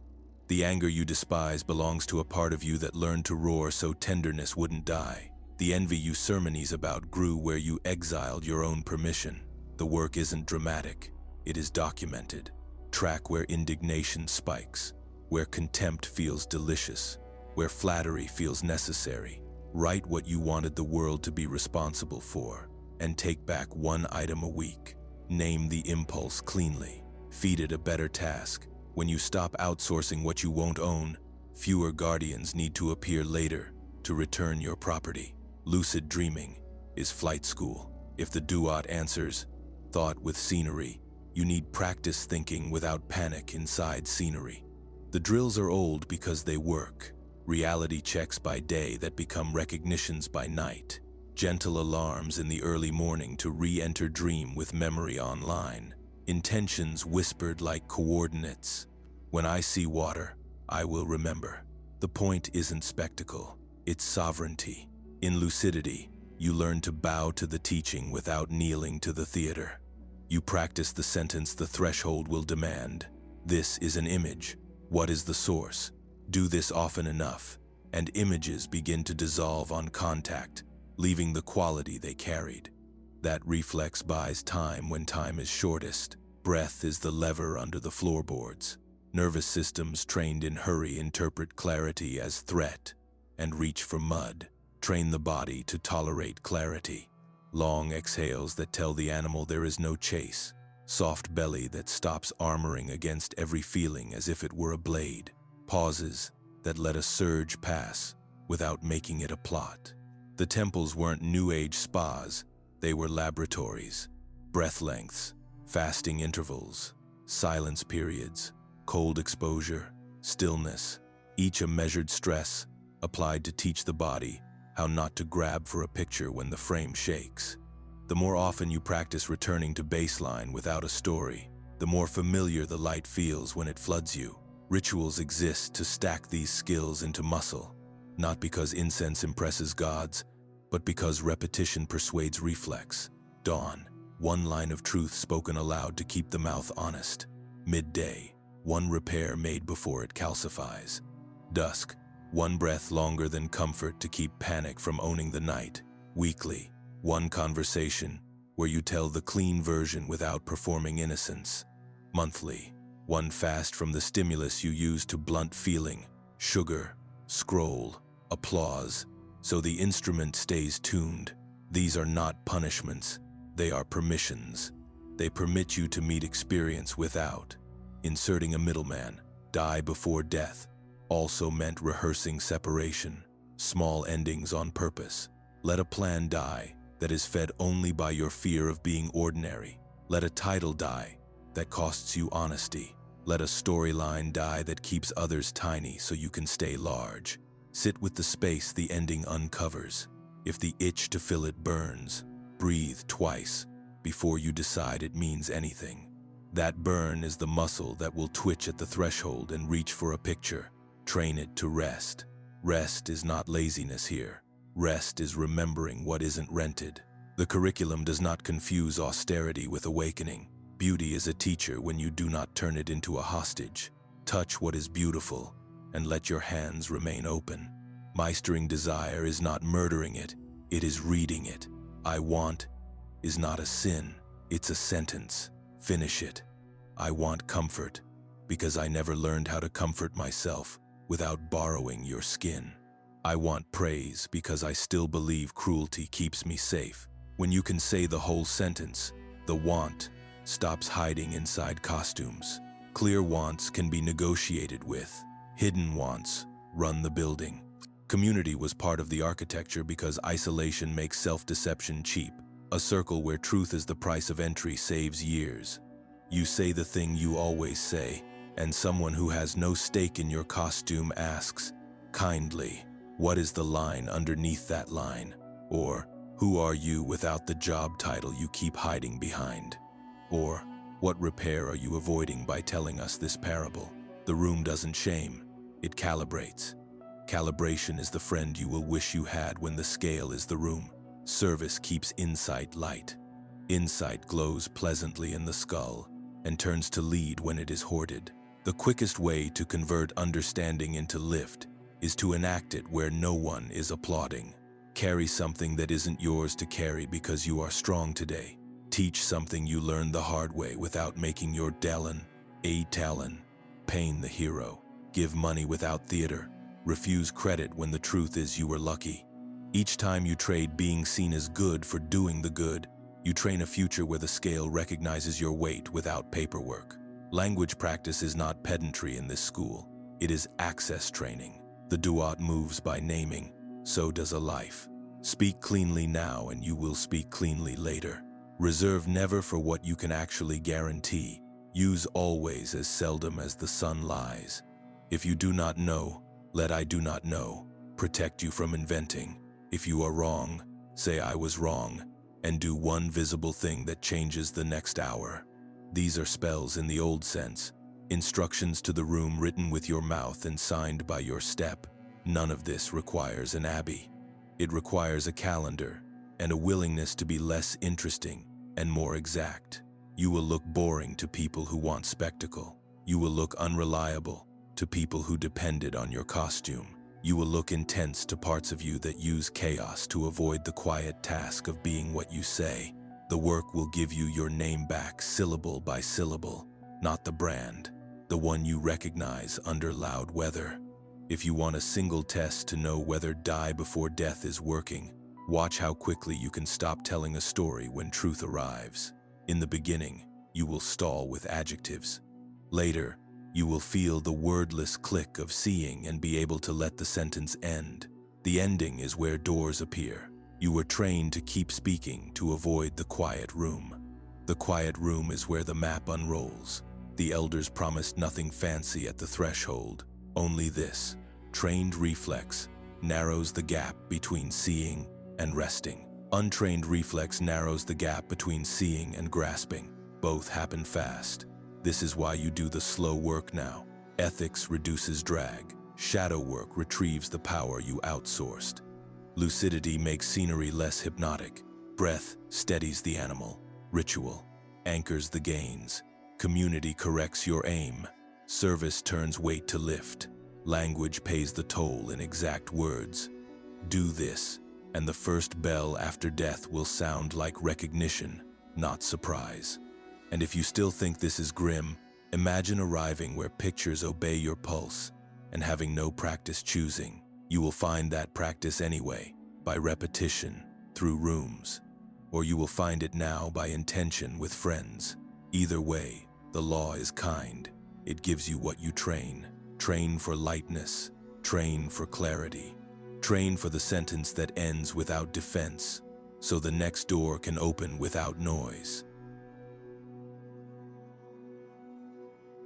The anger you despise belongs to a part of you that learned to roar so tenderness wouldn't die. The envy you sermonize about grew where you exiled your own permission. The work isn't dramatic, it is documented. Track where indignation spikes, where contempt feels delicious, where flattery feels necessary. Write what you wanted the world to be responsible for, and take back one item a week. Name the impulse cleanly. Feed it a better task. When you stop outsourcing what you won't own, fewer guardians need to appear later to return your property. Lucid dreaming is flight school. If the Duat answers, thought with scenery, you need practice thinking without panic inside scenery. The drills are old because they work. Reality checks by day that become recognitions by night. Gentle alarms in the early morning to re-enter dream with memory online. Intentions whispered like coordinates. When I see water, I will remember. The point isn't spectacle, it's sovereignty. In lucidity, you learn to bow to the teaching without kneeling to the theater. You practice the sentence the threshold will demand. This is an image. What is the source? Do this often enough, and images begin to dissolve on contact, leaving the quality they carried. That reflex buys time when time is shortest. Breath is the lever under the floorboards. Nervous systems trained in hurry interpret clarity as threat and reach for mud. Train the body to tolerate clarity. Long exhales that tell the animal there is no chase. Soft belly that stops armoring against every feeling as if it were a blade. Pauses that let a surge pass without making it a plot. The temples weren't New Age spas, they were laboratories. Breath lengths, fasting intervals, silence periods, cold exposure, stillness, each a measured stress applied to teach the body how not to grab for a picture when the frame shakes. The more often you practice returning to baseline without a story, the more familiar the light feels when it floods you. Rituals exist to stack these skills into muscle, not because incense impresses gods, but because repetition persuades reflex. Dawn, one line of truth spoken aloud to keep the mouth honest. Midday, one repair made before it calcifies. Dusk, one breath longer than comfort to keep panic from owning the night. Weekly, one conversation where you tell the clean version without performing innocence. Monthly, one fast from the stimulus you use to blunt feeling, sugar, scroll, applause, so the instrument stays tuned. These are not punishments, they are permissions. They permit you to meet experience without inserting a middleman. Die before death also meant rehearsing separation, small endings on purpose. Let a plan die that is fed only by your fear of being ordinary. Let a title die that costs you honesty. Let a storyline die that keeps others tiny so you can stay large. Sit with the space the ending uncovers. If the itch to fill it burns, breathe twice before you decide it means anything. That burn is the muscle that will twitch at the threshold and reach for a picture. Train it to rest. Rest is not laziness here. Rest is remembering what isn't rented. The curriculum does not confuse austerity with awakening. Beauty is a teacher when you do not turn it into a hostage. Touch what is beautiful and let your hands remain open. Meistering desire is not murdering it, it is reading it. I want is not a sin, it's a sentence. Finish it. I want comfort because I never learned how to comfort myself without borrowing your skin. I want praise because I still believe cruelty keeps me safe. When you can say the whole sentence, the want stops hiding inside costumes. Clear wants can be negotiated with. Hidden wants run the building. Community was part of the architecture because isolation makes self-deception cheap. A circle where truth is the price of entry saves years. You say the thing you always say, and someone who has no stake in your costume asks, kindly, what is the line underneath that line? Or, who are you without the job title you keep hiding behind? Or, what repair are you avoiding by telling us this parable? The room doesn't shame, it calibrates. Calibration is the friend you will wish you had when the scale is the room. Service keeps insight light. Insight glows pleasantly in the skull and turns to lead when it is hoarded. The quickest way to convert understanding into lift is to enact it where no one is applauding. Carry something that isn't yours to carry because you are strong today. Teach something you learned the hard way without making your Dallin a Talon. Pain the hero. Give money without theater. Refuse credit when the truth is you were lucky. Each time you trade being seen as good for doing the good, you train a future where the scale recognizes your weight without paperwork. Language practice is not pedantry in this school. It is access training. The Duat moves by naming, so does a life. Speak cleanly now and you will speak cleanly later. Reserve never for what you can actually guarantee. Use always as seldom as the sun lies. If you do not know, let I do not know. Protect you from inventing. If you are wrong, say I was wrong, and do one visible thing that changes the next hour. These are spells in the old sense, instructions to the room written with your mouth and signed by your step. None of this requires an abbey. It requires a calendar and a willingness to be less interesting and more exact. You will look boring to people who want spectacle. You will look unreliable to people who depended on your costume. You will look intense to parts of you that use chaos to avoid the quiet task of being what you say. The work will give you your name back syllable by syllable, not the brand, the one you recognize under loud weather. If you want a single test to know whether die before death is working, watch how quickly you can stop telling a story when truth arrives. In the beginning, you will stall with adjectives. Later, you will feel the wordless click of seeing and be able to let the sentence end. The ending is where doors appear. You were trained to keep speaking to avoid the quiet room. The quiet room is where the map unrolls. The elders promised nothing fancy at the threshold, only this. Trained reflex narrows the gap between seeing and resting. Untrained reflex narrows the gap between seeing and grasping. Both happen fast. This is why you do the slow work now. Ethics reduces drag. Shadow work retrieves the power you outsourced. Lucidity makes scenery less hypnotic. Breath steadies the animal. Ritual anchors the gains. Community corrects your aim. Service turns weight to lift. Language pays the toll in exact words. Do this, and the first bell after death will sound like recognition, not surprise. And if you still think this is grim, imagine arriving where pictures obey your pulse, and having no practice choosing. You will find that practice anyway, by repetition, through rooms. Or you will find it now by intention with friends. Either way, the law is kind. It gives you what you train. Train for lightness. Train for clarity. Train for the sentence that ends without defense, so the next door can open without noise.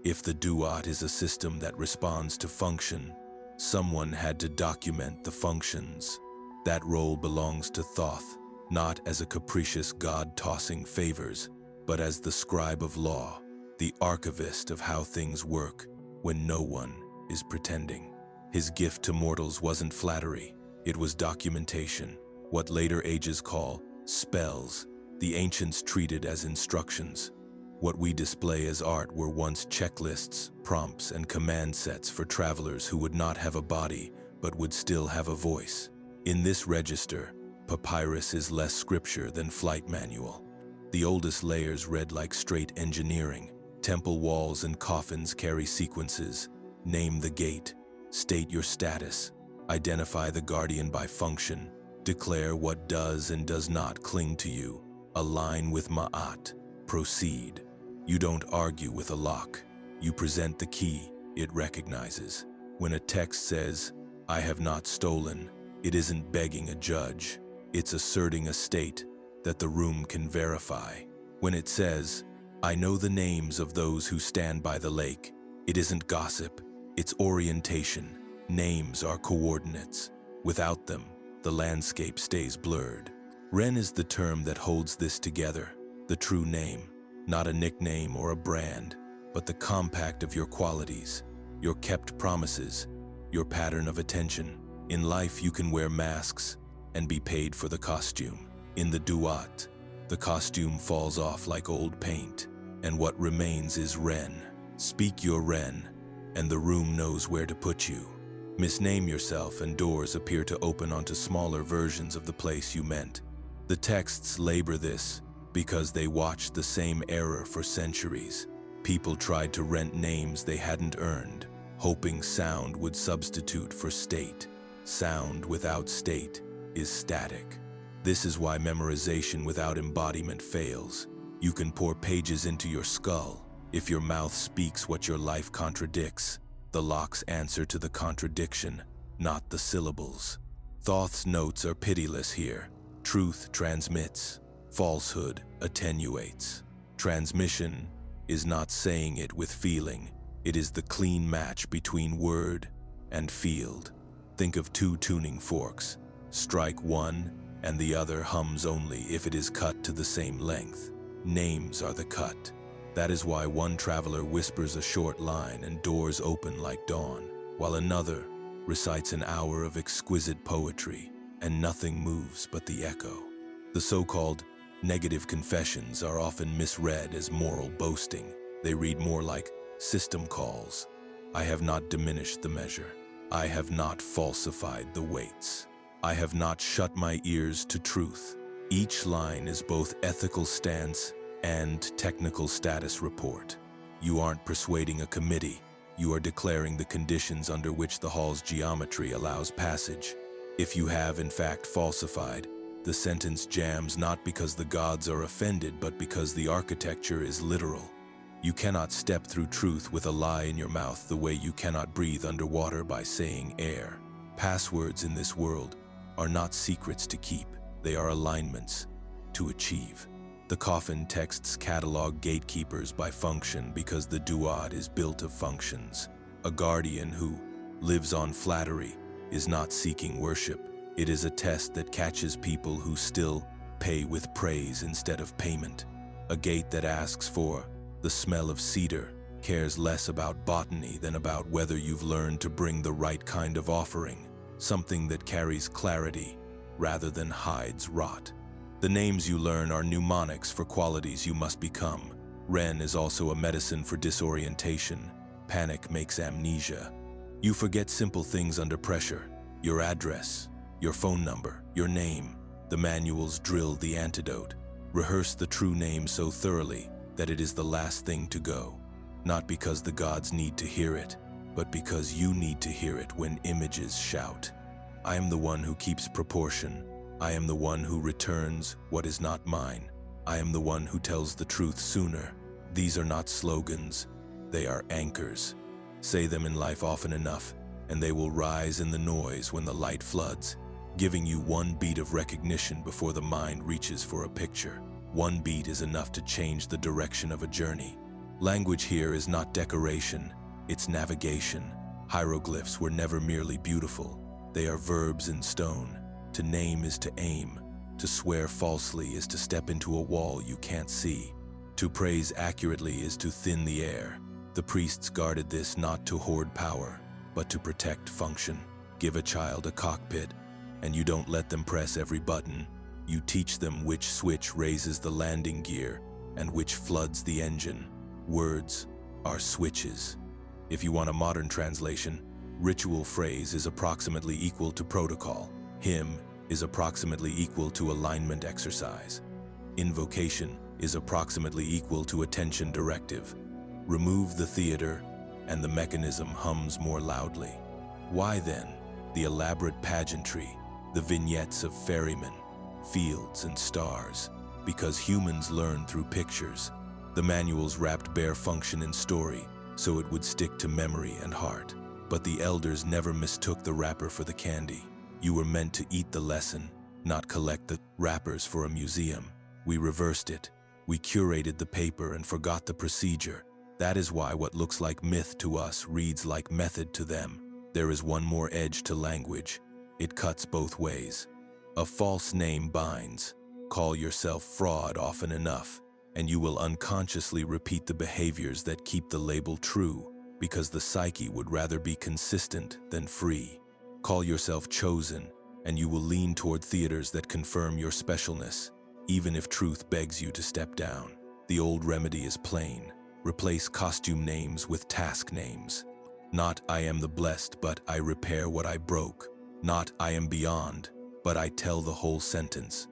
If the Duat is a system that responds to function, someone had to document the functions. That role belongs to Thoth, not as a capricious god tossing favors, but as the scribe of law, the archivist of how things work when no one is pretending. His gift to mortals wasn't flattery, it was documentation, what later ages call spells, the ancients treated as instructions. What we display as art were once checklists, prompts, and command sets for travelers who would not have a body but would still have a voice. In this register, papyrus is less scripture than flight manual. The oldest layers read like straight engineering. Temple walls and coffins carry sequences. Name the gate, state your status, identify the guardian by function, declare what does and does not cling to you, align with Ma'at, proceed. You don't argue with a lock. You present the key it recognizes. When a text says, "I have not stolen," it isn't begging a judge. It's asserting a state that the room can verify. When it says, "I know the names of those who stand by the lake," it isn't gossip, it's orientation. Names are coordinates. Without them, the landscape stays blurred. Ren is the term that holds this together, the true name. Not a nickname or a brand, but the compact of your qualities, your kept promises, your pattern of attention. In life, you can wear masks and be paid for the costume. In the Duat, the costume falls off like old paint, and what remains is Ren. Speak your Ren, and the room knows where to put you. Misname yourself, and doors appear to open onto smaller versions of the place you meant. The texts labor this, because they watched the same error for centuries. People tried to rent names they hadn't earned, hoping sound would substitute for state. Sound without state is static. This is why memorization without embodiment fails. You can pour pages into your skull. If your mouth speaks what your life contradicts, the locks answer to the contradiction, not the syllables. Thoth's notes are pitiless here. Truth transmits. Falsehood attenuates. Transmission is not saying it with feeling. It is the clean match between word and field. Think of two tuning forks. Strike one, and the other hums only if it is cut to the same length. Names are the cut. That is why one traveler whispers a short line and doors open like dawn, while another recites an hour of exquisite poetry, and nothing moves but the echo. The so-called negative confessions are often misread as moral boasting. They read more like system calls. I have not diminished the measure. I have not falsified the weights. I have not shut my ears to truth. Each line is both ethical stance and technical status report. You aren't persuading a committee. You are declaring the conditions under which the hall's geometry allows passage. If you have, in fact, falsified, the sentence jams not because the gods are offended, but because the architecture is literal. You cannot step through truth with a lie in your mouth the way you cannot breathe underwater by saying air. Passwords in this world are not secrets to keep, they are alignments to achieve. The coffin texts catalog gatekeepers by function because the Duat is built of functions. A guardian who lives on flattery is not seeking worship. It is a test that catches people who still pay with praise instead of payment. A gate that asks for the smell of cedar cares less about botany than about whether you've learned to bring the right kind of offering, something that carries clarity rather than hides rot. The names you learn are mnemonics for qualities you must become. Ren is also a medicine for disorientation. Panic makes amnesia. You forget simple things under pressure: your address, your phone number, your name. The manuals drill the antidote. Rehearse the true name so thoroughly that it is the last thing to go. Not because the gods need to hear it, but because you need to hear it when images shout. I am the one who keeps proportion. I am the one who returns what is not mine. I am the one who tells the truth sooner. These are not slogans, they are anchors. Say them in life often enough, and they will rise in the noise when the light floods, giving you one beat of recognition before the mind reaches for a picture. One beat is enough to change the direction of a journey. Language here is not decoration, it's navigation. Hieroglyphs were never merely beautiful. They are verbs in stone. To name is to aim. To swear falsely is to step into a wall you can't see. To praise accurately is to thin the air. The priests guarded this not to hoard power, but to protect function. Give a child a cockpit, and you don't let them press every button. You teach them which switch raises the landing gear and which floods the engine. Words are switches. If you want a modern translation, ritual phrase is approximately equal to protocol. Hymn is approximately equal to alignment exercise. Invocation is approximately equal to attention directive. Remove the theater, and the mechanism hums more loudly. Why then the elaborate pageantry, the vignettes of ferrymen, fields, and stars? Because humans learn through pictures. The manuals wrapped bare function in story, so it would stick to memory and heart. But the elders never mistook the wrapper for the candy. You were meant to eat the lesson, not collect the wrappers for a museum. We reversed it. We curated the paper and forgot the procedure. That is why what looks like myth to us reads like method to them. There is one more edge to language. It cuts both ways. A false name binds. Call yourself fraud often enough, and you will unconsciously repeat the behaviors that keep the label true, because the psyche would rather be consistent than free. Call yourself chosen, and you will lean toward theaters that confirm your specialness, even if truth begs you to step down. The old remedy is plain. Replace costume names with task names. Not I am the blessed, but I repair what I broke. Not I am beyond, but I tell the whole sentence.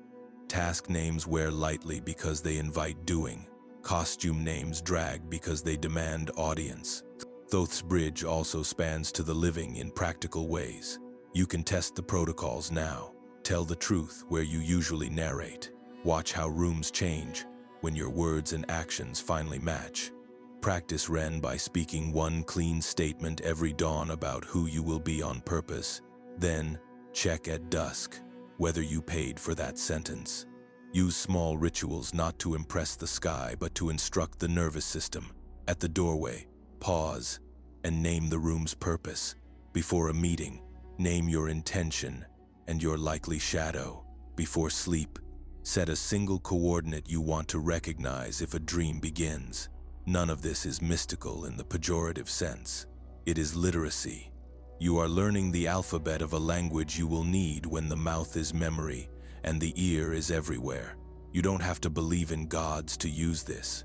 Task names wear lightly because they invite doing. Costume names drag because they demand audience. Thoth's bridge also spans to the living in practical ways. You can test the protocols now. Tell the truth where you usually narrate. Watch how rooms change when your words and actions finally match. Practice Ren by speaking one clean statement every dawn about who you will be on purpose. Then, check at dusk whether you paid for that sentence. Use small rituals not to impress the sky but to instruct the nervous system. At the doorway, pause and name the room's purpose. Before a meeting, name your intention and your likely shadow. Before sleep, set a single coordinate you want to recognize if a dream begins. None of this is mystical in the pejorative sense. It is literacy. You are learning the alphabet of a language you will need when the mouth is memory and the ear is everywhere. You don't have to believe in gods to use this.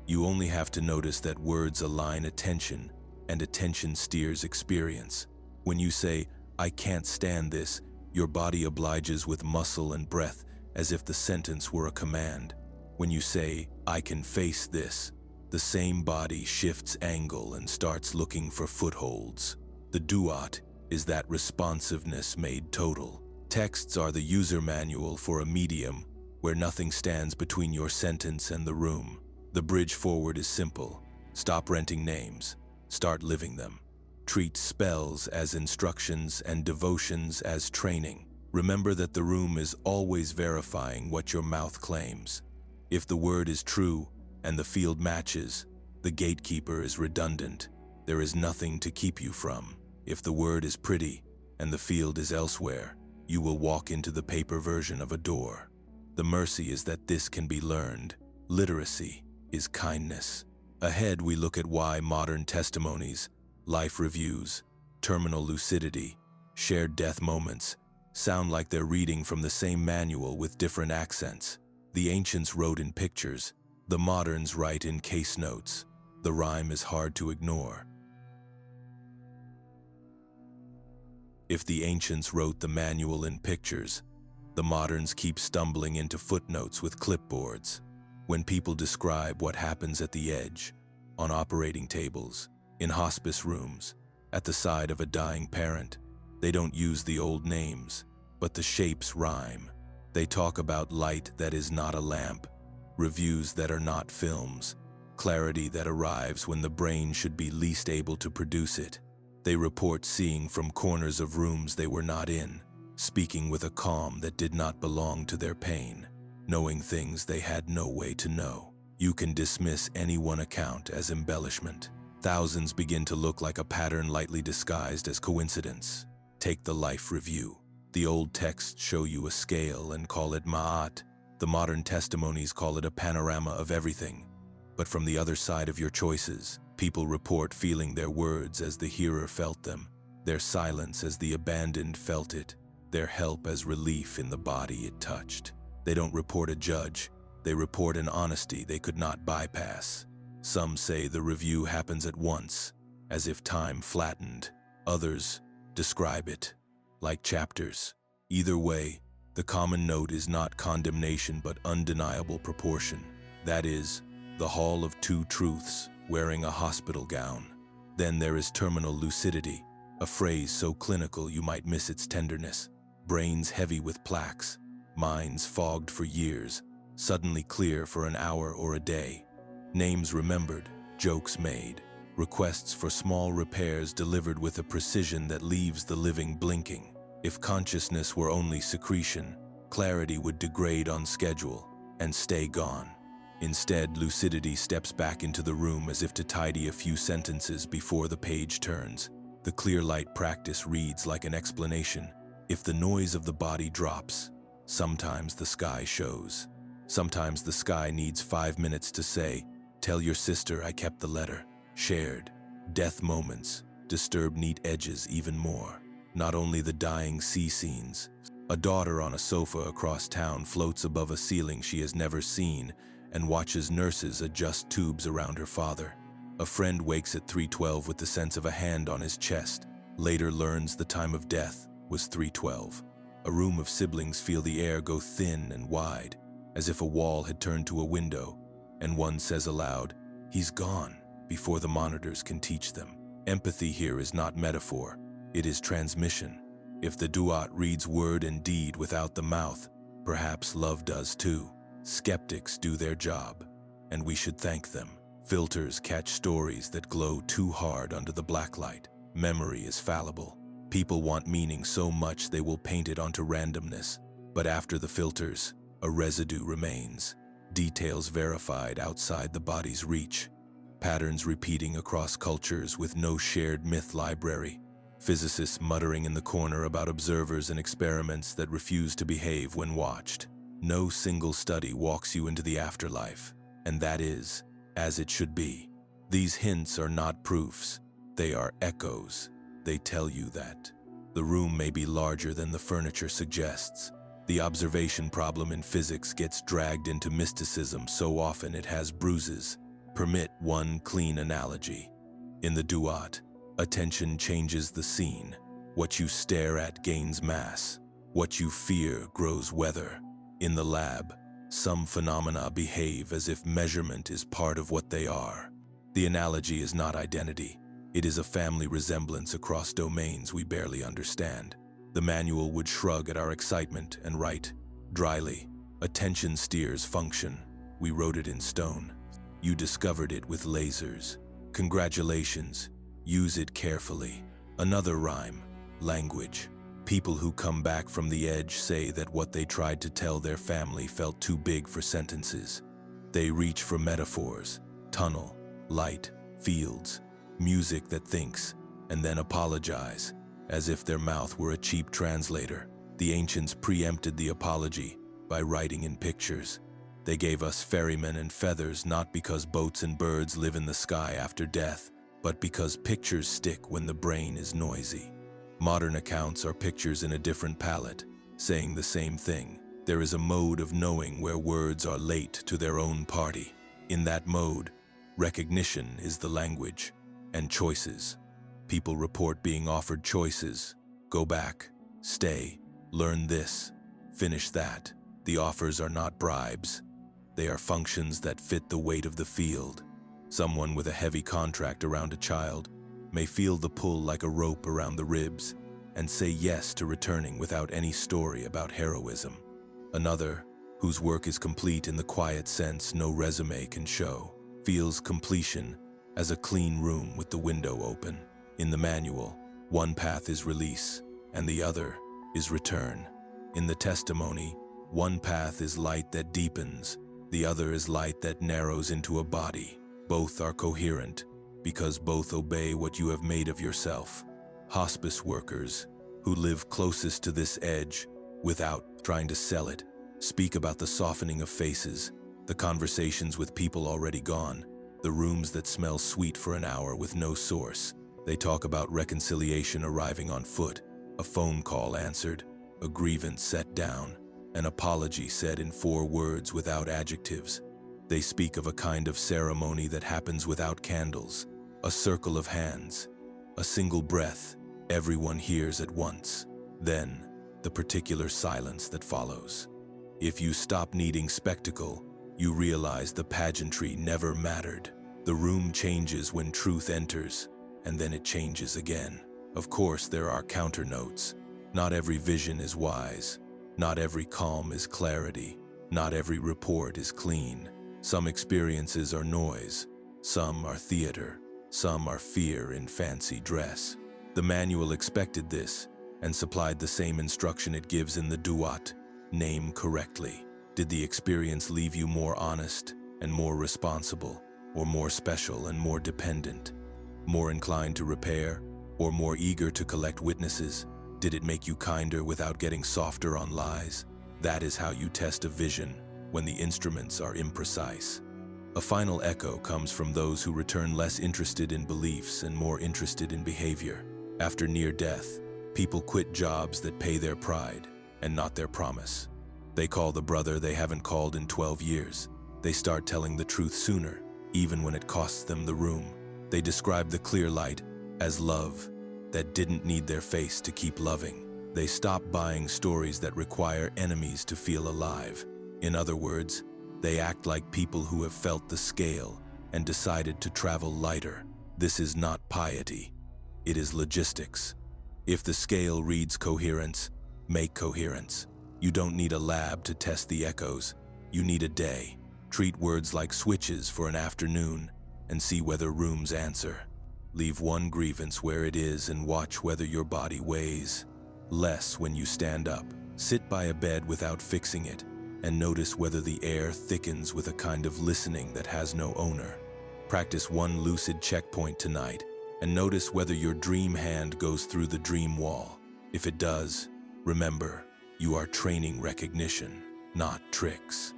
You only have to notice that words align attention, and attention steers experience. When you say, I can't stand this, your body obliges with muscle and breath as if the sentence were a command. When you say, I can face this, the same body shifts angle and starts looking for footholds. The Duat is that responsiveness made total. Texts are the user manual for a medium where nothing stands between your sentence and the room. The bridge forward is simple. Stop renting names. Start living them. Treat spells as instructions and devotions as training. Remember that the room is always verifying what your mouth claims. If the word is true and the field matches, the gatekeeper is redundant. There is nothing to keep you from. If the word is pretty and the field is elsewhere, you will walk into the paper version of a door. The mercy is that this can be learned. Literacy is kindness. Ahead, we look at why modern testimonies, life reviews, terminal lucidity, shared death moments sound like they're reading from the same manual with different accents. The ancients wrote in pictures, the moderns write in case notes. The rhyme is hard to ignore. If the ancients wrote the manual in pictures, the moderns keep stumbling into footnotes with clipboards. When people describe what happens at the edge, on operating tables, in hospice rooms, at the side of a dying parent, they don't use the old names, but the shapes rhyme. They talk about light that is not a lamp, reviews that are not films, clarity that arrives when the brain should be least able to produce it. They report seeing from corners of rooms they were not in, speaking with a calm that did not belong to their pain, knowing things they had no way to know. You can dismiss any one account as embellishment. Thousands begin to look like a pattern lightly disguised as coincidence. Take the life review. The old texts show you a scale and call it ma'at. The modern testimonies call it a panorama of everything. But from the other side of your choices, people report feeling their words as the hearer felt them, their silence as the abandoned felt it, their help as relief in the body it touched. They don't report a judge, they report an honesty they could not bypass. Some say the review happens at once, as if time flattened. Others describe it like chapters. Either way, the common note is not condemnation but undeniable proportion. That is, the Hall of Two Truths, wearing a hospital gown. Then there is terminal lucidity, a phrase so clinical you might miss its tenderness. Brains heavy with plaques, minds fogged for years, suddenly clear for an hour or a day. Names remembered, jokes made, requests for small repairs delivered with a precision that leaves the living blinking. If consciousness were only secretion, clarity would degrade on schedule and stay gone. Instead, lucidity steps back into the room as if to tidy a few sentences before the page turns. The clear light practice reads like an explanation. If the noise of the body drops, sometimes the sky shows. Sometimes the sky needs 5 minutes to say, "Tell your sister I kept the letter." Shared death moments disturb neat edges even more. Not only the dying sea scenes. A daughter on a sofa across town floats above a ceiling she has never seen and watches nurses adjust tubes around her father. A friend wakes at 3:12 with the sense of a hand on his chest. Later learns the time of death was 3:12. A room of siblings feel the air go thin and wide, as if a wall had turned to a window, and one says aloud, "He's gone," before the monitors can teach them. Empathy here is not metaphor, it is transmission. If the Duat reads word and deed without the mouth, perhaps love does too. Skeptics do their job, and we should thank them. Filters catch stories that glow too hard under the blacklight. Memory is fallible. People want meaning so much they will paint it onto randomness. But after the filters, a residue remains. Details verified outside the body's reach. Patterns repeating across cultures with no shared myth library. Physicists muttering in the corner about observers and experiments that refuse to behave when watched. No single study walks you into the afterlife, and that is as it should be. These hints are not proofs, they are echoes. They tell you that. The room may be larger than the furniture suggests. The observation problem in physics gets dragged into mysticism so often it has bruises. Permit one clean analogy. In the Duat, attention changes the scene. What you stare at gains mass. What you fear grows weather. In the lab, some phenomena behave as if measurement is part of what they are. The analogy is not identity. It is a family resemblance across domains we barely understand. The manual would shrug at our excitement and write, dryly, "Attention steers function. We wrote it in stone. You discovered it with lasers. Congratulations. Use it carefully." Another rhyme, language. People who come back from the edge say that what they tried to tell their family felt too big for sentences. They reach for metaphors, tunnel, light, fields, music that thinks, and then apologize, as if their mouth were a cheap translator. The ancients preempted the apology by writing in pictures. They gave us ferrymen and feathers not because boats and birds live in the sky after death, but because pictures stick when the brain is noisy. Modern accounts are pictures in a different palette, saying the same thing. There is a mode of knowing where words are late to their own party. In that mode, recognition is the language, and choices. People report being offered choices. Go back, stay, learn this, finish that. The offers are not bribes. They are functions that fit the weight of the field. Someone with a heavy contract around a child may feel the pull like a rope around the ribs and say yes to returning without any story about heroism. Another, whose work is complete in the quiet sense no resume can show, feels completion as a clean room with the window open. In the manual, one path is release and the other is return. In the testimony, one path is light that deepens, the other is light that narrows into a body. Both are coherent because both obey what you have made of yourself. Hospice workers, who live closest to this edge without trying to sell it, speak about the softening of faces, the conversations with people already gone, the rooms that smell sweet for an hour with no source. They talk about reconciliation arriving on foot, a phone call answered, a grievance set down, an apology said in 4 words without adjectives. They speak of a kind of ceremony that happens without candles, a circle of hands, a single breath, everyone hears at once. Then, the particular silence that follows. If you stop needing spectacle, you realize the pageantry never mattered. The room changes when truth enters, and then it changes again. Of course, there are counter notes. Not every vision is wise. Not every calm is clarity. Not every report is clean. Some experiences are noise. Some are theater. Some are fear in fancy dress. The manual expected this and supplied the same instruction it gives in the Duat, name correctly. Did the experience leave you more honest and more responsible, or more special and more dependent? More inclined to repair, or more eager to collect witnesses? Did it make you kinder without getting softer on lies? That is how you test a vision when the instruments are imprecise. A final echo comes from those who return less interested in beliefs and more interested in behavior. After near death, people quit jobs that pay their pride and not their promise. They call the brother they haven't called in 12 years. They start telling the truth sooner, even when it costs them the room. They describe the clear light as love that didn't need their face to keep loving. They stop buying stories that require enemies to feel alive. In other words, they act like people who have felt the scale and decided to travel lighter. This is not piety. It is logistics. If the scale reads coherence, make coherence. You don't need a lab to test the echoes. You need a day. Treat words like switches for an afternoon and see whether rooms answer. Leave one grievance where it is and watch whether your body weighs less when you stand up. Sit by a bed without fixing it and notice whether the air thickens with a kind of listening that has no owner. Practice one lucid checkpoint tonight and notice whether your dream hand goes through the dream wall. If it does, remember, you are training recognition, not tricks.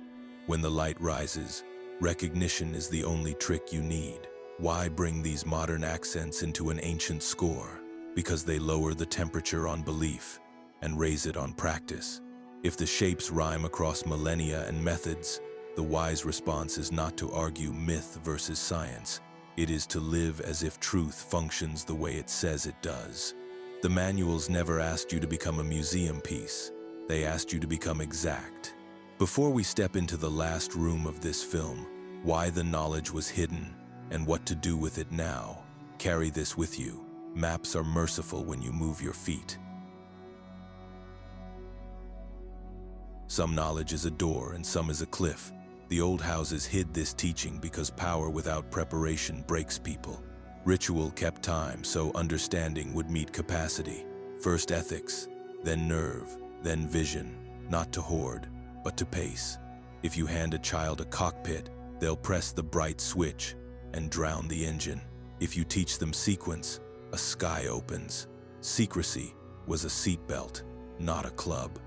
When the light rises, recognition is the only trick you need. Why bring these modern accents into an ancient score? Because they lower the temperature on belief and raise it on practice. If the shapes rhyme across millennia and methods, the wise response is not to argue myth versus science. It is to live as if truth functions the way it says it does. The manuals never asked you to become a museum piece. They asked you to become exact. Before we step into the last room of this film, why the knowledge was hidden and what to do with it now, carry this with you. Maps are merciful when you move your feet. Some knowledge is a door and some is a cliff. The old houses hid this teaching because power without preparation breaks people. Ritual kept time so understanding would meet capacity. First ethics, then nerve, then vision, not to hoard, but to pace. If you hand a child a cockpit, they'll press the bright switch and drown the engine. If you teach them sequence, a sky opens. Secrecy was a seatbelt, not a club.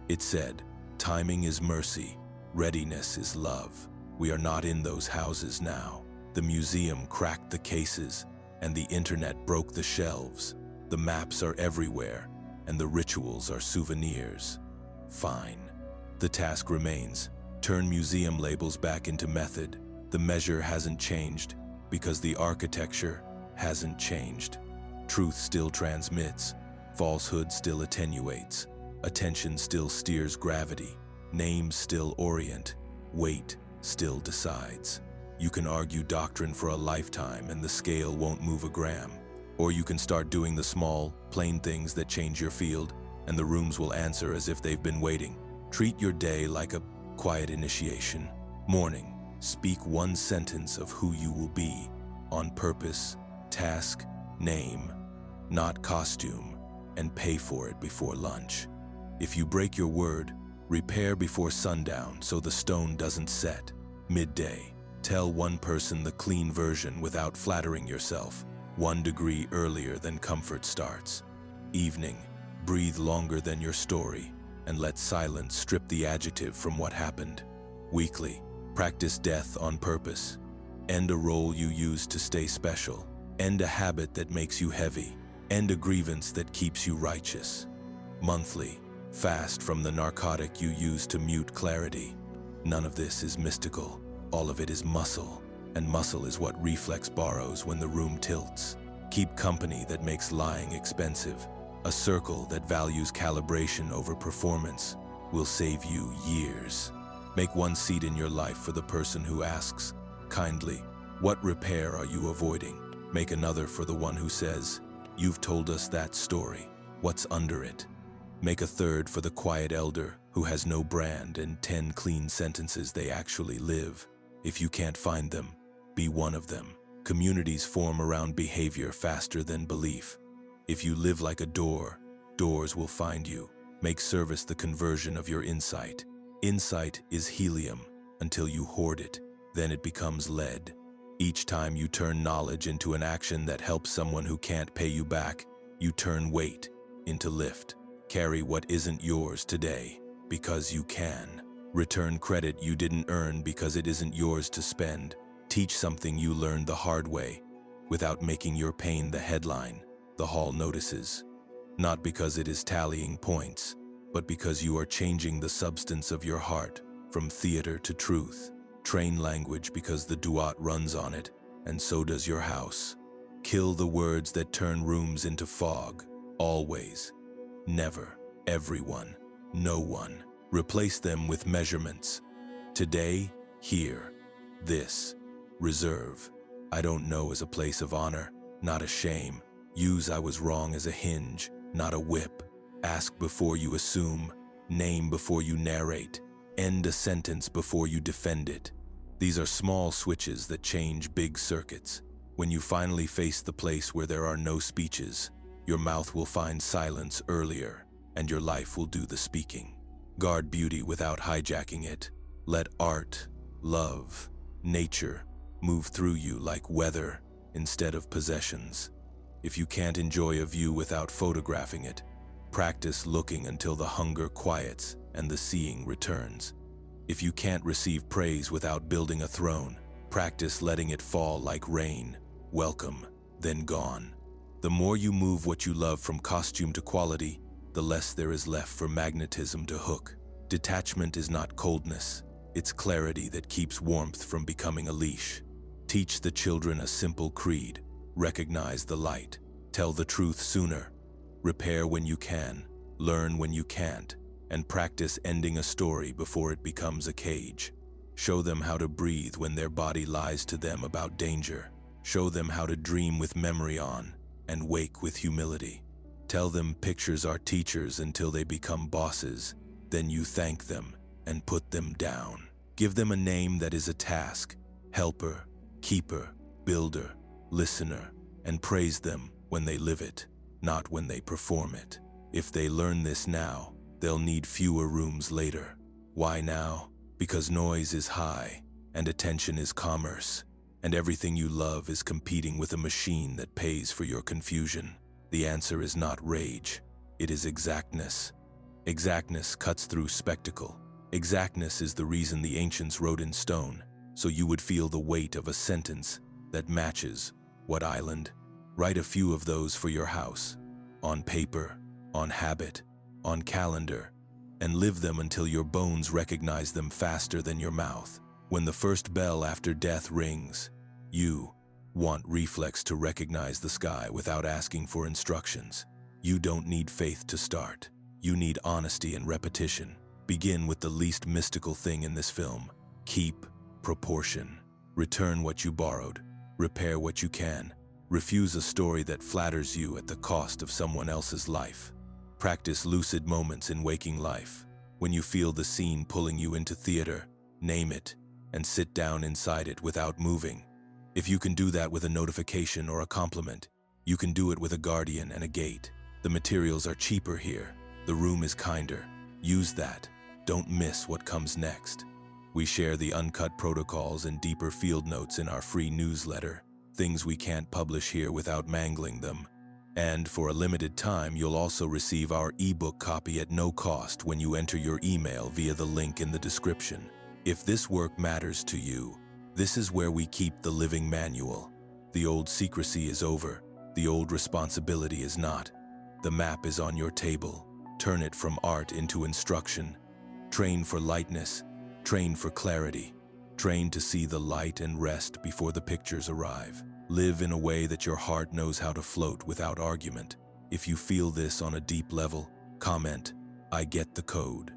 It said, Timing is mercy, readiness is love. We are not in those houses now. The museum cracked the cases, and the internet broke the shelves. The maps are everywhere, and the rituals are souvenirs. Fine. The task remains. Turn museum labels back into method. The measure hasn't changed because the architecture hasn't changed. Truth still transmits. Falsehood still attenuates. Attention still steers gravity. Names still orient. Weight still decides. You can argue doctrine for a lifetime and the scale won't move a gram. Or you can start doing the small, plain things that change your field, and the rooms will answer as if they've been waiting. Treat your day like a quiet initiation. Morning, speak one sentence of who you will be, on purpose, task, name, not costume, and pay for it before lunch. If you break your word, repair before sundown so the stone doesn't set. Midday, tell one person the clean version without flattering yourself, 1 degree earlier than comfort starts. Evening, breathe longer than your story, and let silence strip the adjective from what happened. Weekly, practice death on purpose. End a role you use to stay special. End a habit that makes you heavy. End a grievance that keeps you righteous. Monthly, fast from the narcotic you use to mute clarity. None of this is mystical. All of it is muscle, and muscle is what reflex borrows when the room tilts. Keep company that makes lying expensive. A circle that values calibration over performance will save you years. Make one seat in your life for the person who asks, kindly, what repair are you avoiding? Make another for the one who says, you've told us that story. What's under it? Make a third for the quiet elder who has no brand and 10 clean sentences they actually live. If you can't find them, be one of them. Communities form around behavior faster than belief. If you live like a door, doors will find you. Make service the conversion of your insight. Insight is helium until you hoard it, then it becomes lead. Each time you turn knowledge into an action that helps someone who can't pay you back, you turn weight into lift. Carry what isn't yours today because you can. Return credit you didn't earn because it isn't yours to spend. Teach something you learned the hard way without making your pain the headline the hall notices. Not because it is tallying points, but because you are changing the substance of your heart from theater to truth. Train language because the Duat runs on it, and so does your house. Kill the words that turn rooms into fog. Always. Never. Everyone. No one. Replace them with measurements. Today, here. This. Reserve. I don't know as a place of honor, not a shame. Use I was wrong as a hinge, not a whip. Ask before you assume. Name before you narrate. End a sentence before you defend it. These are small switches that change big circuits. When you finally face the place where there are no speeches, your mouth will find silence earlier, and your life will do the speaking. Guard beauty without hijacking it. Let art, love, nature move through you like weather instead of possessions. If you can't enjoy a view without photographing it, practice looking until the hunger quiets and the seeing returns. If you can't receive praise without building a throne, practice letting it fall like rain, welcome, then gone. The more you move what you love from costume to quality, the less there is left for magnetism to hook. Detachment is not coldness, it's clarity that keeps warmth from becoming a leash. Teach the children a simple creed. Recognize the light. Tell the truth sooner. Repair when you can. Learn when you can't. And practice ending a story before it becomes a cage. Show them how to breathe when their body lies to them about danger. Show them how to dream with memory on and wake with humility. Tell them pictures are teachers until they become bosses. Then you thank them and put them down. Give them a name that is a task. Helper, keeper, builder, listener, and praise them when they live it, not when they perform it. If they learn this now, they'll need fewer rooms later. Why now? Because noise is high, and attention is commerce, and everything you love is competing with a machine that pays for your confusion. The answer is not rage, it is exactness. Exactness cuts through spectacle. Exactness is the reason the ancients wrote in stone, so you would feel the weight of a sentence that matches. What island? Write a few of those for your house, on paper, on habit, on calendar, and live them until your bones recognize them faster than your mouth. When the first bell after death rings, you want reflex to recognize the sky without asking for instructions. You don't need faith to start. You need honesty and repetition. Begin with the least mystical thing in this film. Keep proportion. Return what you borrowed. Repair what you can. Refuse a story that flatters you at the cost of someone else's life. Practice lucid moments in waking life. When you feel the scene pulling you into theater, name it and sit down inside it without moving. If you can do that with a notification or a compliment, you can do it with a guardian and a gate. The materials are cheaper here. The room is kinder. Use that. Don't miss what comes next. We share the uncut protocols and deeper field notes in our free newsletter, things we can't publish here without mangling them. And for a limited time, you'll also receive our ebook copy at no cost when you enter your email via the link in the description. If this work matters to you, this is where we keep the living manual. The old secrecy is over. The old responsibility is not. The map is on your table. Turn it from art into instruction. Train for lightness. Train for clarity. Train to see the light and rest before the pictures arrive. Live in a way that your heart knows how to float without argument. If you feel this on a deep level, comment, "I get the code."